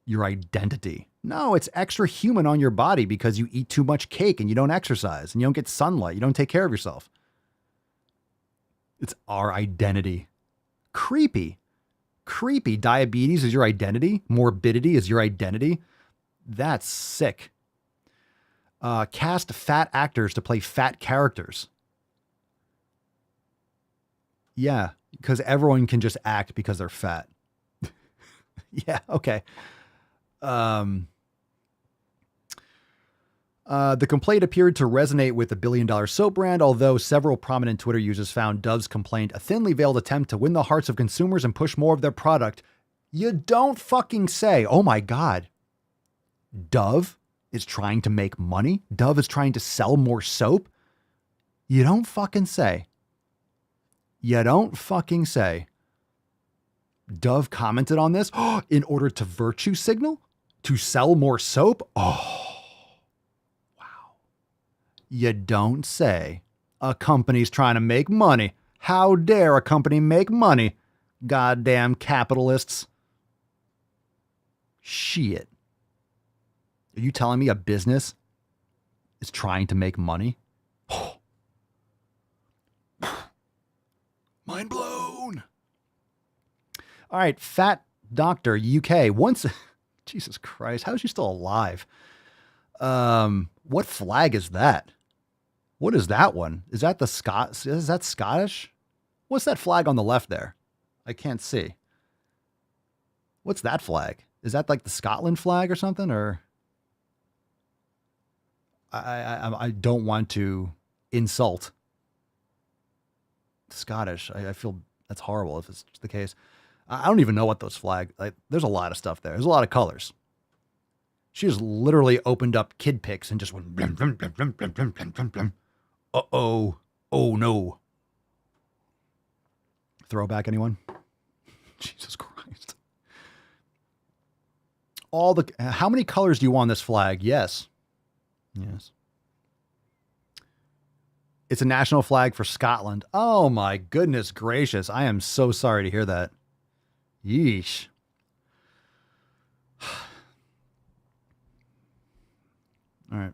Your identity. No, it's extra human on your body because you eat too much cake and you don't exercise and you don't get sunlight. You don't take care of yourself. It's our identity. Creepy. Creepy. Diabetes is your identity. Morbidity is your identity. That's sick. Cast fat actors to play fat characters. Yeah, because everyone can just act because they're fat. Yeah, okay. The complaint appeared to resonate with the billion-dollar soap brand, although several prominent Twitter users found Dove's complaint a thinly veiled attempt to win the hearts of consumers and push more of their product. You don't fucking say, oh my God, Dove is trying to make money? Dove is trying to sell more soap? You don't fucking say. You don't fucking say. Dove commented on this in order to virtue signal? To sell more soap? Oh, wow. You don't say. A company's trying to make money. How dare a company make money? Goddamn capitalists. Shit. Are you telling me a business is trying to make money? Mind blown. All right, Fat Doctor UK. Once, Jesus Christ, how is she still alive? What flag is that? What is that one? Is that the Is that Scottish? What's that flag on the left there? I can't see. What's that flag? Is that like the Scotland flag or something? Or I don't want to insult Scottish. I feel that's horrible if it's the case. I don't even know what those flags, like, there's a lot of stuff there. There's a lot of colors. She just literally opened up kid pics and just went blim, blim, blim, blim, blim, blim, blim, blim, blim. Uh-oh. Oh no. Throwback, anyone? Jesus Christ. How many colors do you want on this flag? Yes. Yes. It's a national flag for Scotland. Oh my goodness gracious. I am so sorry to hear that. Yeesh. All right.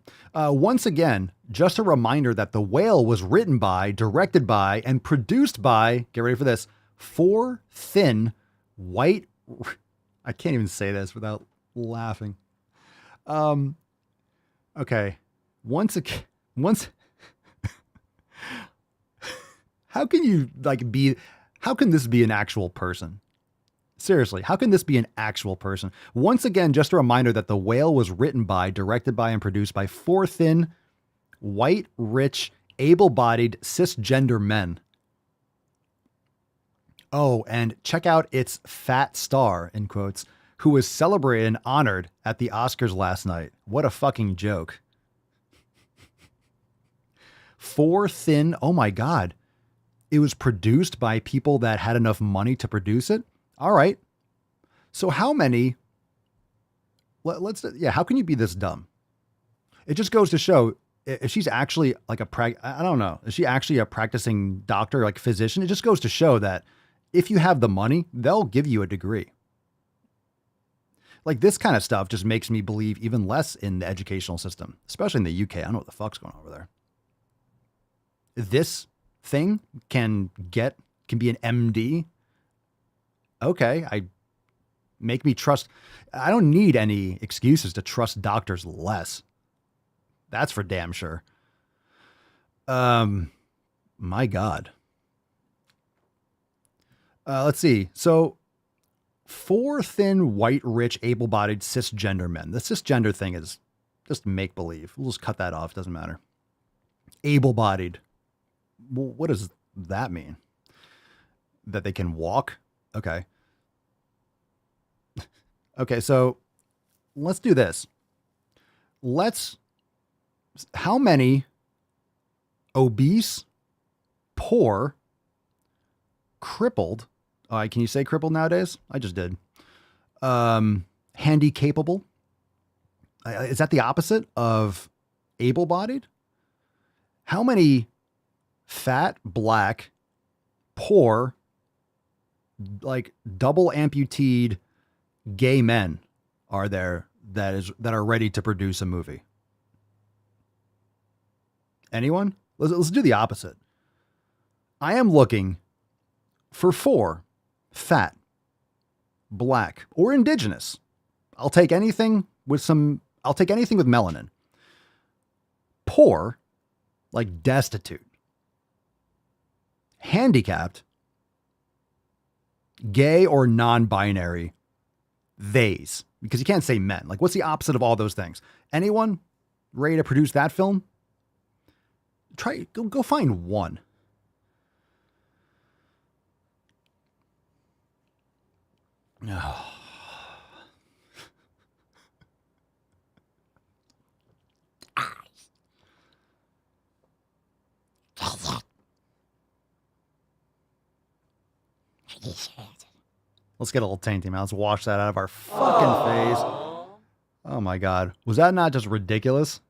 Once again, just a reminder that The Whale was written by, directed by, and produced by, get ready for this, 4 thin, white, I can't even say this without laughing. Okay. How can you how can this be an actual person? Seriously, how can this be an actual person? Once again, just a reminder that The Whale was written by, directed by, and produced by 4 thin, white, rich, able-bodied, cisgender men. Oh, and check out its fat star, in quotes, who was celebrated and honored at the Oscars last night. What a fucking joke. 4 thin, oh my God. It was produced by people that had enough money to produce it? All right. So how many, how can you be this dumb? It just goes to show if she's actually like I don't know. Is she actually a practicing doctor, like physician? It just goes to show that if you have the money, they'll give you a degree. Like this kind of stuff just makes me believe even less in the educational system, especially in the UK. I don't know what the fuck's going on over there. This thing can be an MD. Okay, make me trust. I don't need any excuses to trust doctors less. That's for damn sure. My God. Let's see. So 4 thin, white, rich, able-bodied, cisgender men. The cisgender thing is just make-believe. We'll just cut that off. Doesn't matter. Able-bodied. Well, what does that mean? That they can walk? Okay. Okay, so let's do this. How many obese, poor, crippled, can you say crippled nowadays? I just did. Handy capable. Is that the opposite of able-bodied? How many fat, black, poor, like double amputated gay men are there that are ready to produce a movie? Anyone? Let's do the opposite. I am looking for 4 fat, black, or indigenous. I'll take anything with melanin. Poor, like destitute. Handicapped, gay or non-binary, theys. Because you can't say men. Like, what's the opposite of all those things? Anyone ready to produce that film? Go find one. Oh. Let's get a little tainty, man. Let's wash that out of our fucking face. Oh my God. Was that not just ridiculous?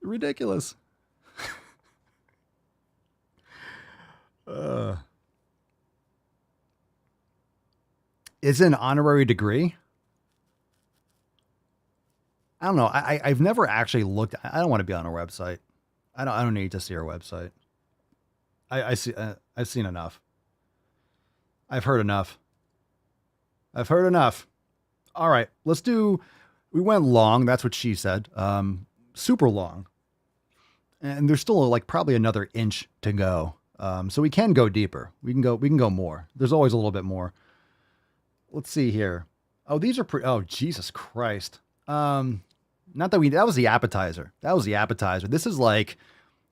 Ridiculous. Is it an honorary degree? I don't know. I've never actually looked. I don't want to be on a website. I don't need to see our website. I've seen enough. I've heard enough. All right, we went long. That's what she said. Super long. And there's still like probably another inch to go. So we can go deeper. We can go more. There's always a little bit more. Let's see here. Oh, these are oh, Jesus Christ. Not that that was the appetizer. This is a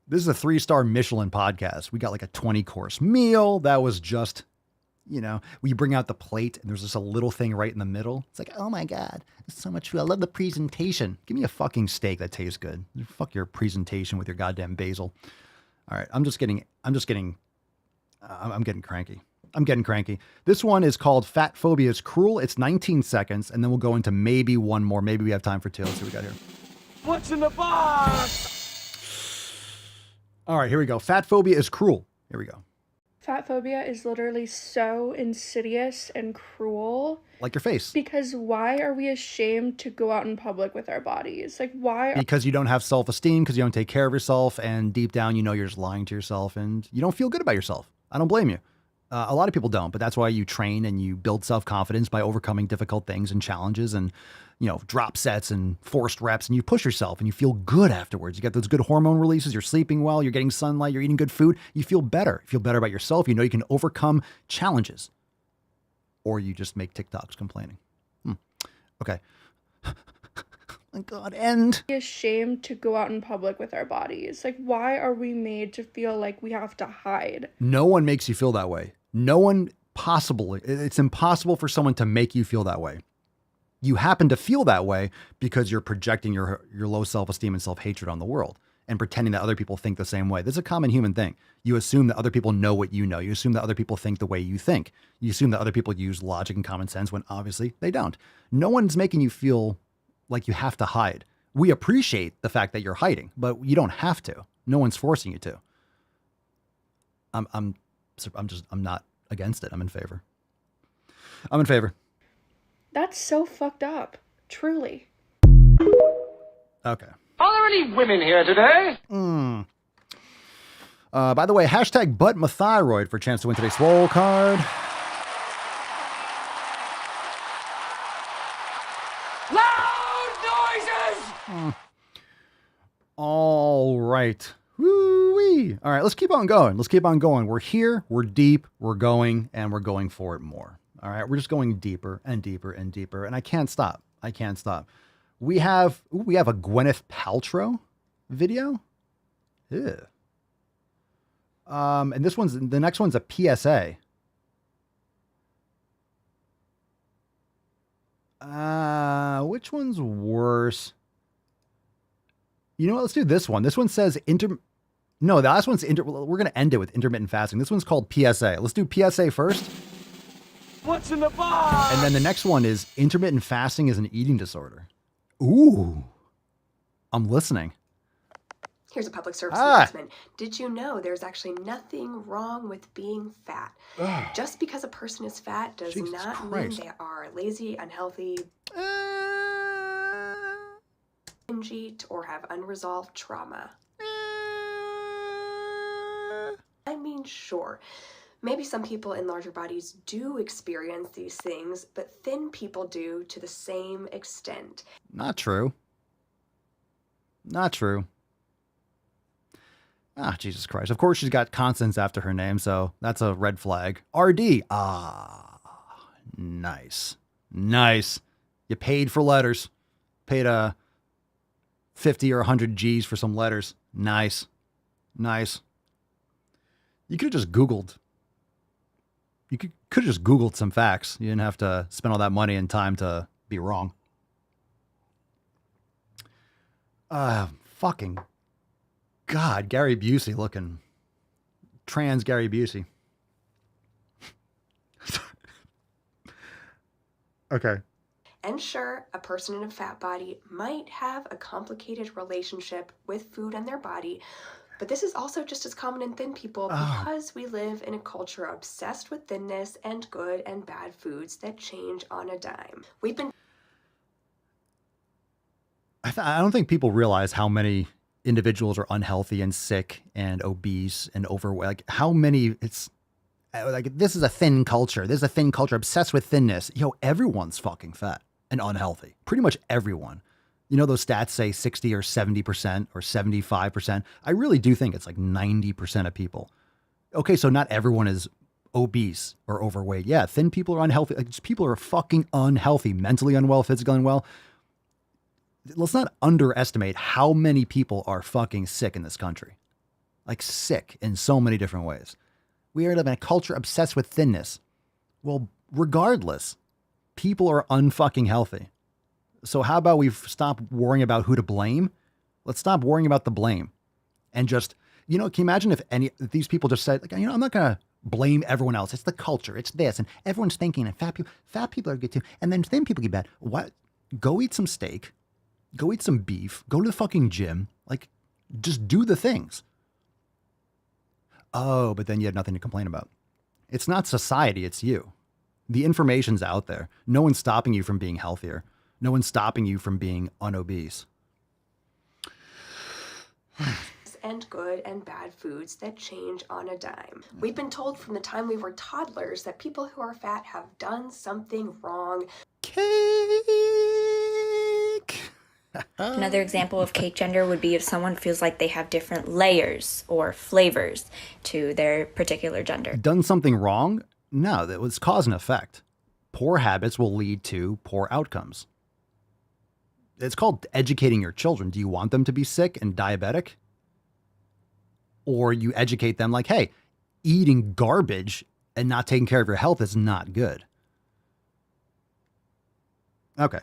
3-star Michelin podcast. We got like a 20-course meal. That was just, we bring out the plate and there's just a little thing right in the middle. It's like, oh my God, it's so much food. I love the presentation. Give me a fucking steak that tastes good. Fuck your presentation with your goddamn basil. All right. I'm getting cranky. This one is called Fat Phobia is Cruel. It's 19 seconds. And then we'll go into maybe one more. Maybe we have time for 2. Let's see what we got here. What's in the box? All right, here we go. Fat phobia is cruel. Here we go. Fat phobia is literally so insidious and cruel. Like your face. Because why are we ashamed to go out in public with our bodies? Like, why? Because you don't have self-esteem, because you don't take care of yourself, and deep down, you're just lying to yourself, and you don't feel good about yourself. I don't blame you. A lot of people don't, but that's why you train and you build self-confidence by overcoming difficult things and challenges and, drop sets and forced reps, and you push yourself and you feel good afterwards. You get those good hormone releases. You're sleeping well. You're getting sunlight. You're eating good food. You feel better. You feel better about yourself. You can overcome challenges, or you just make TikToks complaining. Okay. My God, end. Ashamed to go out in public with our bodies. Like, why are we made to feel like we have to hide? No one makes you feel that way. No one possibly. It's impossible for someone to make you feel that way. You happen to feel that way because you're projecting your low self-esteem and self-hatred on the world and pretending that other people think the same way. This is a common human thing. You assume that other people know what you know. You assume that other people think the way you think. You assume that other people use logic and common sense when obviously they don't. No one's making you feel like you have to hide. We appreciate the fact that you're hiding, but you don't have to. No one's forcing you to. I'm not against it. I'm in favor. That's so fucked up. Truly. Okay. Are there any women here today? By the way, hashtag #ButtMyThyroid for a chance to win today's Swole card. Loud noises! All right. Woo-wee. All right, let's keep on going. We're here, we're deep, we're going, and we're going for it more. All right, we're just going deeper and deeper and deeper, and I can't stop. We have a Gwyneth Paltrow video. Ew. And the next one's a PSA. Which one's worse? You know what? Let's do this one. This one says No, the last one's we're going to end it with intermittent fasting. This one's called PSA. Let's do PSA first. What's in the box? And then the next one is intermittent fasting is an eating disorder. Ooh. I'm listening. Here's a public service announcement. Did you know there's actually nothing wrong with being fat? Just because a person is fat does not mean they are lazy, unhealthy, binge eat, or have unresolved trauma. I mean, sure, maybe some people in larger bodies do experience these things, but thin people do to the same extent. Not true. Not true. Ah, Jesus Christ. Of course she's got consonants after her name, so that's a red flag. RD. Ah, nice. Nice. You paid for letters. Paid 50 or 100 G's for some letters. Nice. Nice. You could have just Googled. You could have just Googled some facts. You didn't have to spend all that money and time to be wrong. Fucking God, Gary Busey looking trans Gary Busey. Okay. And sure, a person in a fat body might have a complicated relationship with food and their body, but this is also just as common in thin people because we live in a culture obsessed with thinness and good and bad foods that change on a dime. We've been... I don't think people realize how many individuals are unhealthy and sick and obese and overweight. Like how many, it's like, this is a thin culture. This is a thin culture obsessed with thinness. Yo, everyone's fucking fat and unhealthy. Pretty much everyone. You know, those stats say 60 or 70% or 75%. I really do think it's like 90% of people. Okay, so not everyone is obese or overweight. Yeah, thin people are unhealthy. Like, people are fucking unhealthy, mentally unwell, physically unwell. Let's not underestimate how many people are fucking sick in this country. Like sick in so many different ways. We are living in a culture obsessed with thinness. Well, regardless, people are unfucking healthy. So how about we stop worrying about who to blame? Let's stop worrying about the blame. And just, you know, can you imagine if these people just said, like, you know, I'm not going to blame everyone else. It's the culture. It's this. And everyone's thinking, and fat people are good too. And then thin people get bad. What? Go eat some steak. Go eat some beef. Go to the fucking gym. Like, just do the things. Oh, but then you have nothing to complain about. It's not society. It's you. The information's out there. No one's stopping you from being healthier. No one's stopping you from being unobese. And good and bad foods that change on a dime. We've been told from the time we were toddlers that people who are fat have done something wrong. Cake! Another example of cake gender would be if someone feels like they have different layers or flavors to their particular gender. Done something wrong? No, that was cause and effect. Poor habits will lead to poor outcomes. It's called educating your children. Do you want them to be sick and diabetic? Or you educate them like, hey, eating garbage and not taking care of your health is not good. Okay.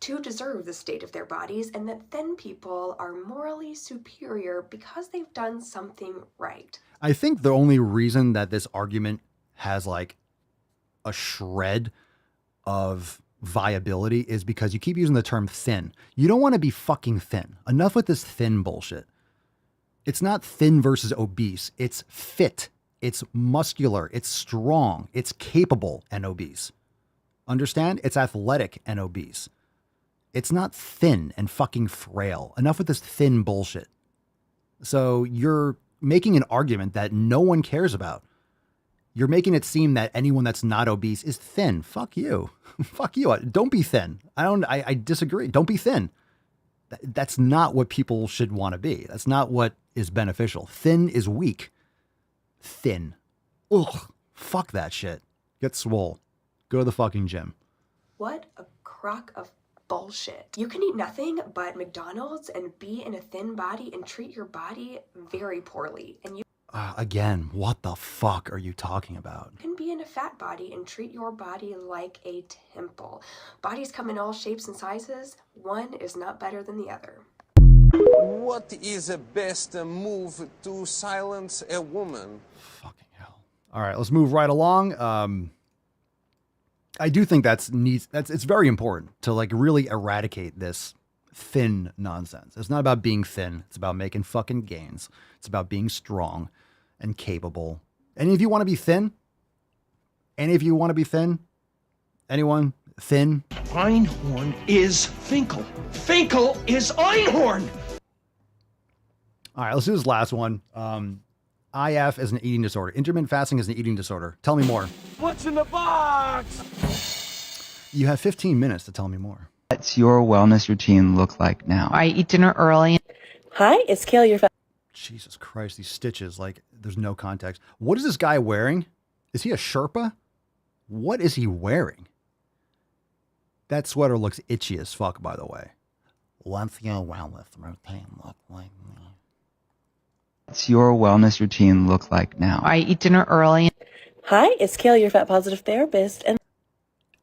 To deserve the state of their bodies, and that thin people are morally superior because they've done something right. I think the only reason that this argument has like a shred of viability is because you keep using the term thin. You don't want to be fucking thin. Enough with this thin bullshit. It's not thin versus obese. It's fit. It's muscular. It's strong. It's capable and obese. Understand? It's athletic and obese. It's not thin and fucking frail. Enough with this thin bullshit. So you're making an argument that no one cares about. You're making it seem that anyone that's not obese is thin. Fuck you. Fuck you. Don't be thin. I disagree. Don't be thin. That's not what people should want to be. That's not what is beneficial. Thin is weak. Thin. Ugh. Fuck that shit. Get swole. Go to the fucking gym. What a crock of bullshit. You can eat nothing but McDonald's and be in a thin body and treat your body very poorly. And you Again, what the fuck are you talking about? can be in a fat body and treat your body like a temple. Bodies come in all shapes and sizes. One is not better than the other. What is the best move to silence a woman? Fucking hell. All right, let's move right along. I do think it's very important to like really eradicate this thin nonsense. It's not about being thin. It's about making fucking gains. It's about being strong and capable. Any of you want to be thin? Any of you want to be thin? Anyone thin? Einhorn is Finkel. Finkel is Einhorn. All right, let's do this last one. IF is an eating disorder. Intermittent fasting is an eating disorder. Tell me more. What's in the box? You have 15 minutes to tell me more. What's your wellness routine look like now? I eat dinner early. Hi, it's Kale, your fat. Jesus Christ, these stitches, like, there's no context. What is this guy wearing? Is he a Sherpa? What is he wearing? That sweater looks itchy as fuck, by the way. What's your wellness routine look like now? What's your wellness routine look like now? I eat dinner early. Hi, it's Kale, your fat positive therapist.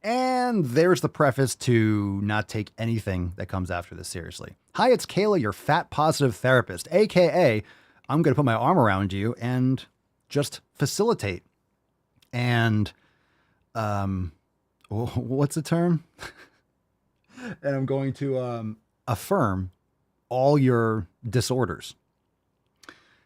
And there's the preface to not take anything that comes after this seriously. Hi, it's Kayla, your fat positive therapist, aka I'm going to put my arm around you and just facilitate. And what's the term? And I'm going to affirm all your disorders.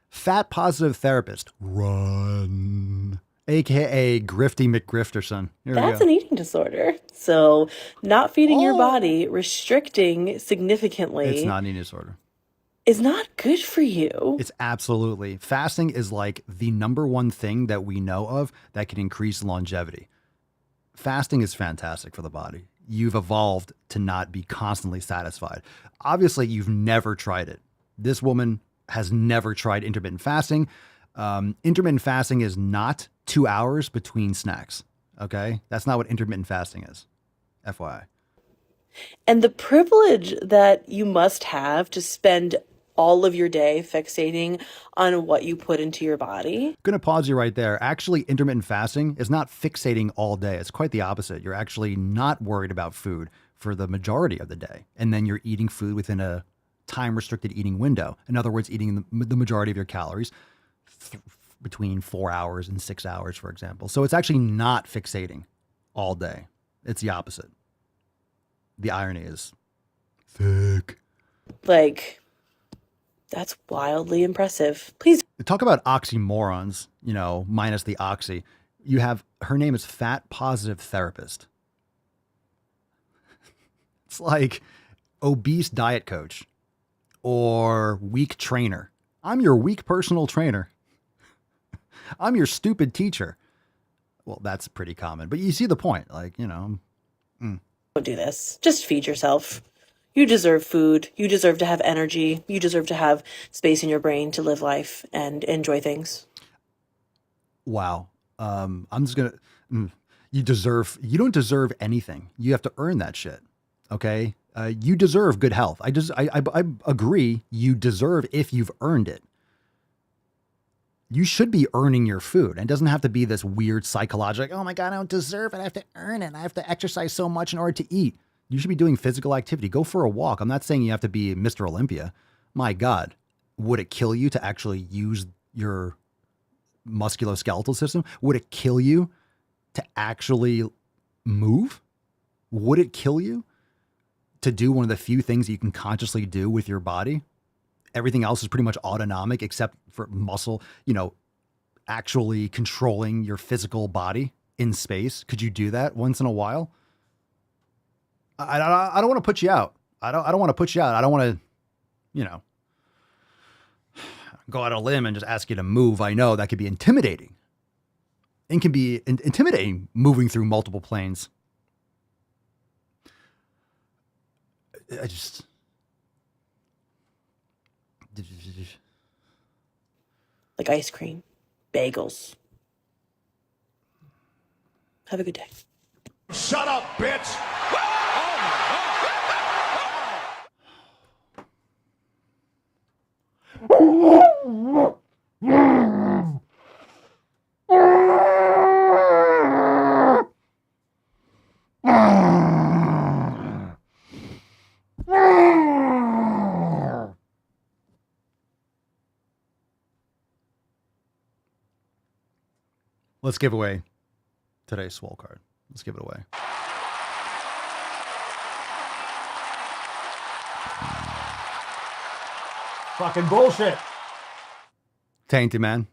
Fat positive therapist, run. AKA Grifty McGrifterson. That's an eating disorder. So not feeding your body, restricting significantly. It's not an eating disorder. Is not good for you. It's absolutely. Fasting is like the number one thing that we know of that can increase longevity. Fasting is fantastic for the body. You've evolved to not be constantly satisfied. Obviously, you've never tried it. This woman has never tried intermittent fasting. Intermittent fasting is not 2 hours between snacks. Okay. That's not what intermittent fasting is. FYI. And the privilege that you must have to spend all of your day fixating on what you put into your body. I'm going to pause you right there. Actually, intermittent fasting is not fixating all day. It's quite the opposite. You're actually not worried about food for the majority of the day. And then you're eating food within a time restricted eating window. In other words, eating the majority of your calories between 4 hours and 6 hours, for example. So it's actually not fixating all day. It's the opposite. The irony is thick. Like, that's wildly impressive. Please talk about oxymorons, minus the oxy. You have, her name is Fat Positive Therapist. It's like obese diet coach or weak trainer. I'm your weak personal trainer. I'm your stupid teacher. Well, that's pretty common, but you see the point. Don't do this. Just feed yourself. You deserve food. You deserve to have energy. You deserve to have space in your brain to live life and enjoy things. Wow. I'm just going to, you don't deserve anything. You have to earn that shit. Okay. You deserve good health. I agree. You deserve if you've earned it. You should be earning your food. And it doesn't have to be this weird psychological, oh my God, I don't deserve it. I have to earn it. I have to exercise so much in order to eat. You should be doing physical activity. Go for a walk. I'm not saying you have to be Mr. Olympia. My God, would it kill you to actually use your musculoskeletal system? Would it kill you to actually move? Would it kill you to do one of the few things you can consciously do with your body? Everything else is pretty much autonomic except for muscle, actually controlling your physical body in space. Could you do that once in a while? I don't want to put you out. I don't want to put you out. I don't want to, go out on a limb and just ask you to move. I know that could be intimidating. It can be intimidating moving through multiple planes. Like ice cream, bagels. Have a good day. Shut up, bitch! Let's give away today's Swole card. Let's give it away. Fucking bullshit. Tainted, man.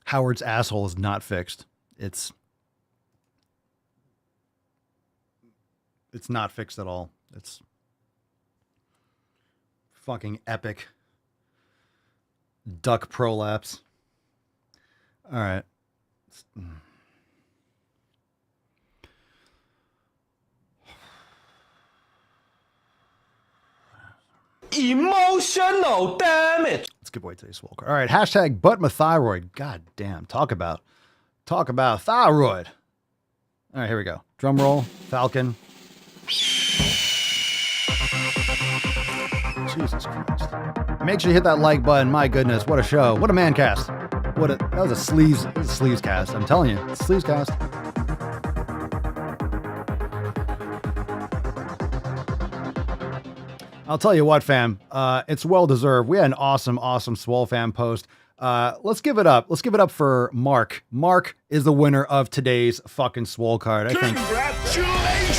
Howard's asshole is not fixed. It's not fixed at all. It's Fucking epic. Duck prolapse. All right. Emotional damage. Let's give away today's Swole card. All right. Hashtag but my thyroid. God damn. Talk about thyroid. All right, here we go. Drum roll. Falcon. Jesus Christ. Make sure you hit that like button. My goodness, what a show. What a man cast. That was a sleeves cast. I'm telling you, it's a sleeves cast. I'll tell you what, fam. It's well deserved. We had an awesome Swole fam post. Let's give it up. Let's give it up for Mark. Mark is the winner of today's fucking Swole card. I think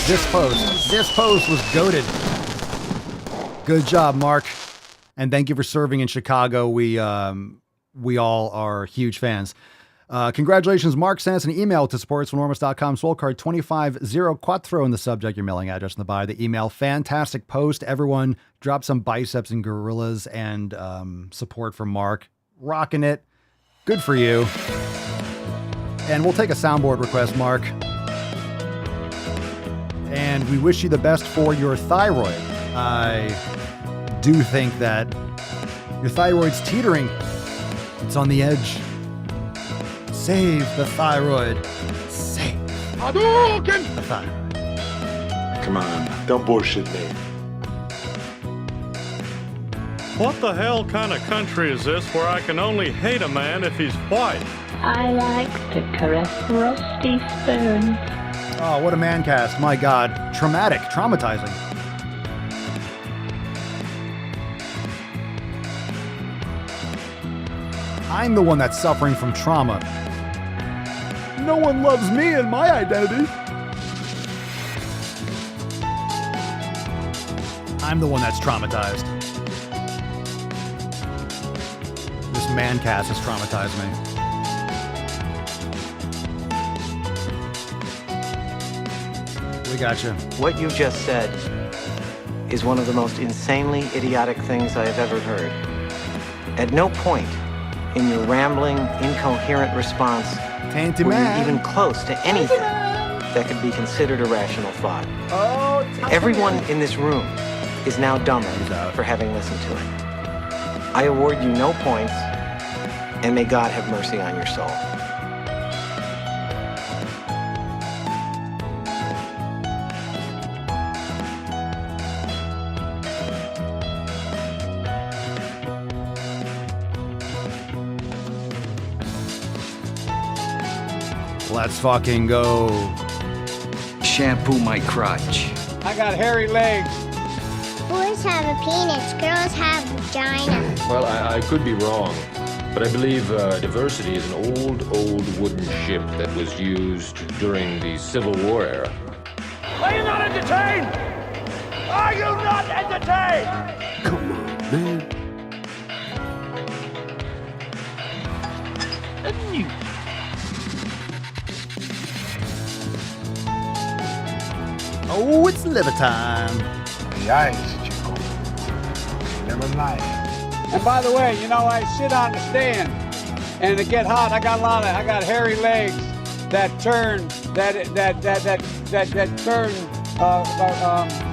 this post was goated. Good job, Mark. And thank you for serving in Chicago. We all are huge fans. Congratulations, Mark. Send us an email to support@swolenormous.com. Swole card 250 in the subject, your mailing address in the body of the email. Fantastic post. Everyone drop some biceps and gorillas and support for Mark. Rocking it. Good for you. And we'll take a soundboard request, Mark. And we wish you the best for your thyroid. I do think that your thyroid's teetering. It's on the edge. Save the thyroid. Save the thyroid. Come on, don't bullshit me. What the hell kind of country is this where I can only hate a man if he's white? I like to caress rusty spoons. Oh, what a man cast. My God. Traumatizing. I'm the one that's suffering from trauma. No one loves me and my identity. I'm the one that's traumatized. This man cast has traumatized me. We got you. What you just said is one of the most insanely idiotic things I have ever heard. At no point in your rambling, incoherent response were you even close to anything that could be considered a rational thought. Everyone in this room is now dumber for having listened to it. I award you no points, and may God have mercy on your soul. Let's fucking go. Shampoo my crotch. I got hairy legs. Boys have a penis, girls have vagina. Well, I could be wrong, but I believe diversity is an old wooden ship that was used during the Civil War era. Are you not entertained? Are you not entertained? Come on, man. Oh, it's liver time. The eyes, Chico. Never lie. And by the way, you know, I sit on the stand and it get hot. I got hairy legs that turn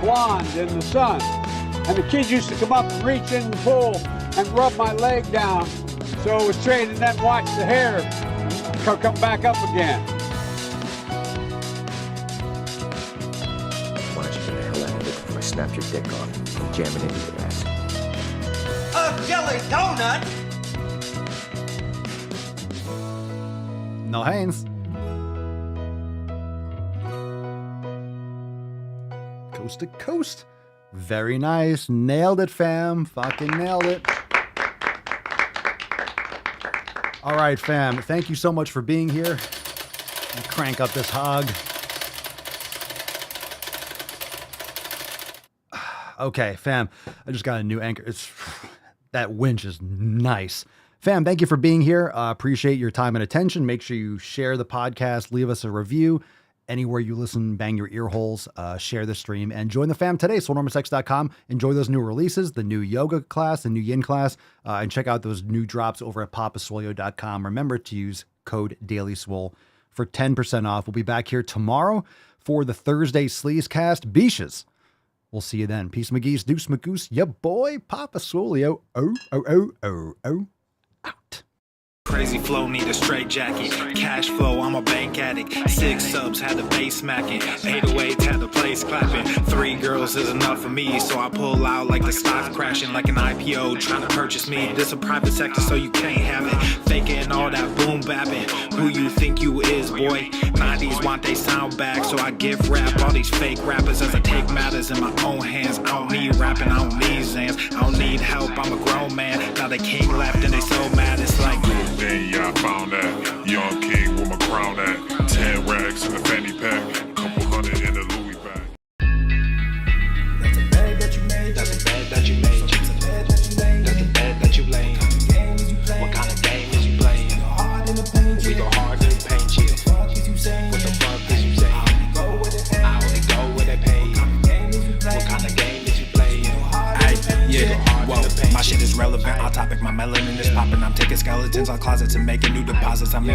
blonde in the sun. And the kids used to come up and reach in the pool and rub my leg down so it was straight, and then watch the hair come back up again. Why don't you get the hell out of here before I snap your dick off and jam it into your ass? A jelly donut? No Haynes. Coast to coast. Very nice. Nailed it, fam. Fucking nailed it. All right, fam. Thank you so much for being here. I'll crank up this hog. Okay, fam. I just got a new anchor. That winch is nice. Fam, thank you for being here. Appreciate your time and attention. Make sure you share the podcast, leave us a review, anywhere you listen, bang your ear holes, share the stream, and join the fam today. SwoleNormaSex.com. Enjoy those new releases, the new yoga class, the new yin class, and check out those new drops over at papaswolio.com. Remember to use code DailySwole for 10% off. We'll be back here tomorrow for the Thursday Sleazecast. Beaches. We'll see you then. Peace, McGee's, Deuce, McGoose, ya boy, Papa Swolio. Out. Crazy flow, need a straight jacket. Cash flow, I'm a bank addict. 6 subs, had the bass smacking. 808, had the place clapping. 3 girls is enough for me, so I pull out like the stock crashing. Like an IPO, trying to purchase me. This a private sector, so you can't have it. Faking all that boom bapping. Who you think you is, boy? 90s want they sound back, so I give rap all these fake rappers as I take matters in my own hands. I don't need rapping, I don't need Zans. I don't need help, I'm a grown man. Now they king left and they so mad, it's like yeah, I found that. Young king with my crown at. 10 racks in the fanny pack. Couple hundred in the Louis bag. that's a bed that you made. That's a bed that you made. That's a bed that you laid. What kind of game is you playing? We go hard in the paint, chill. What the fuck is you saying? I only go where they pay. What kind of game is you playing? Yeah, whoa, my shit is relevant, on topic, my melanin is popping. I'm taking skeletons out closets and making new deposits. I'm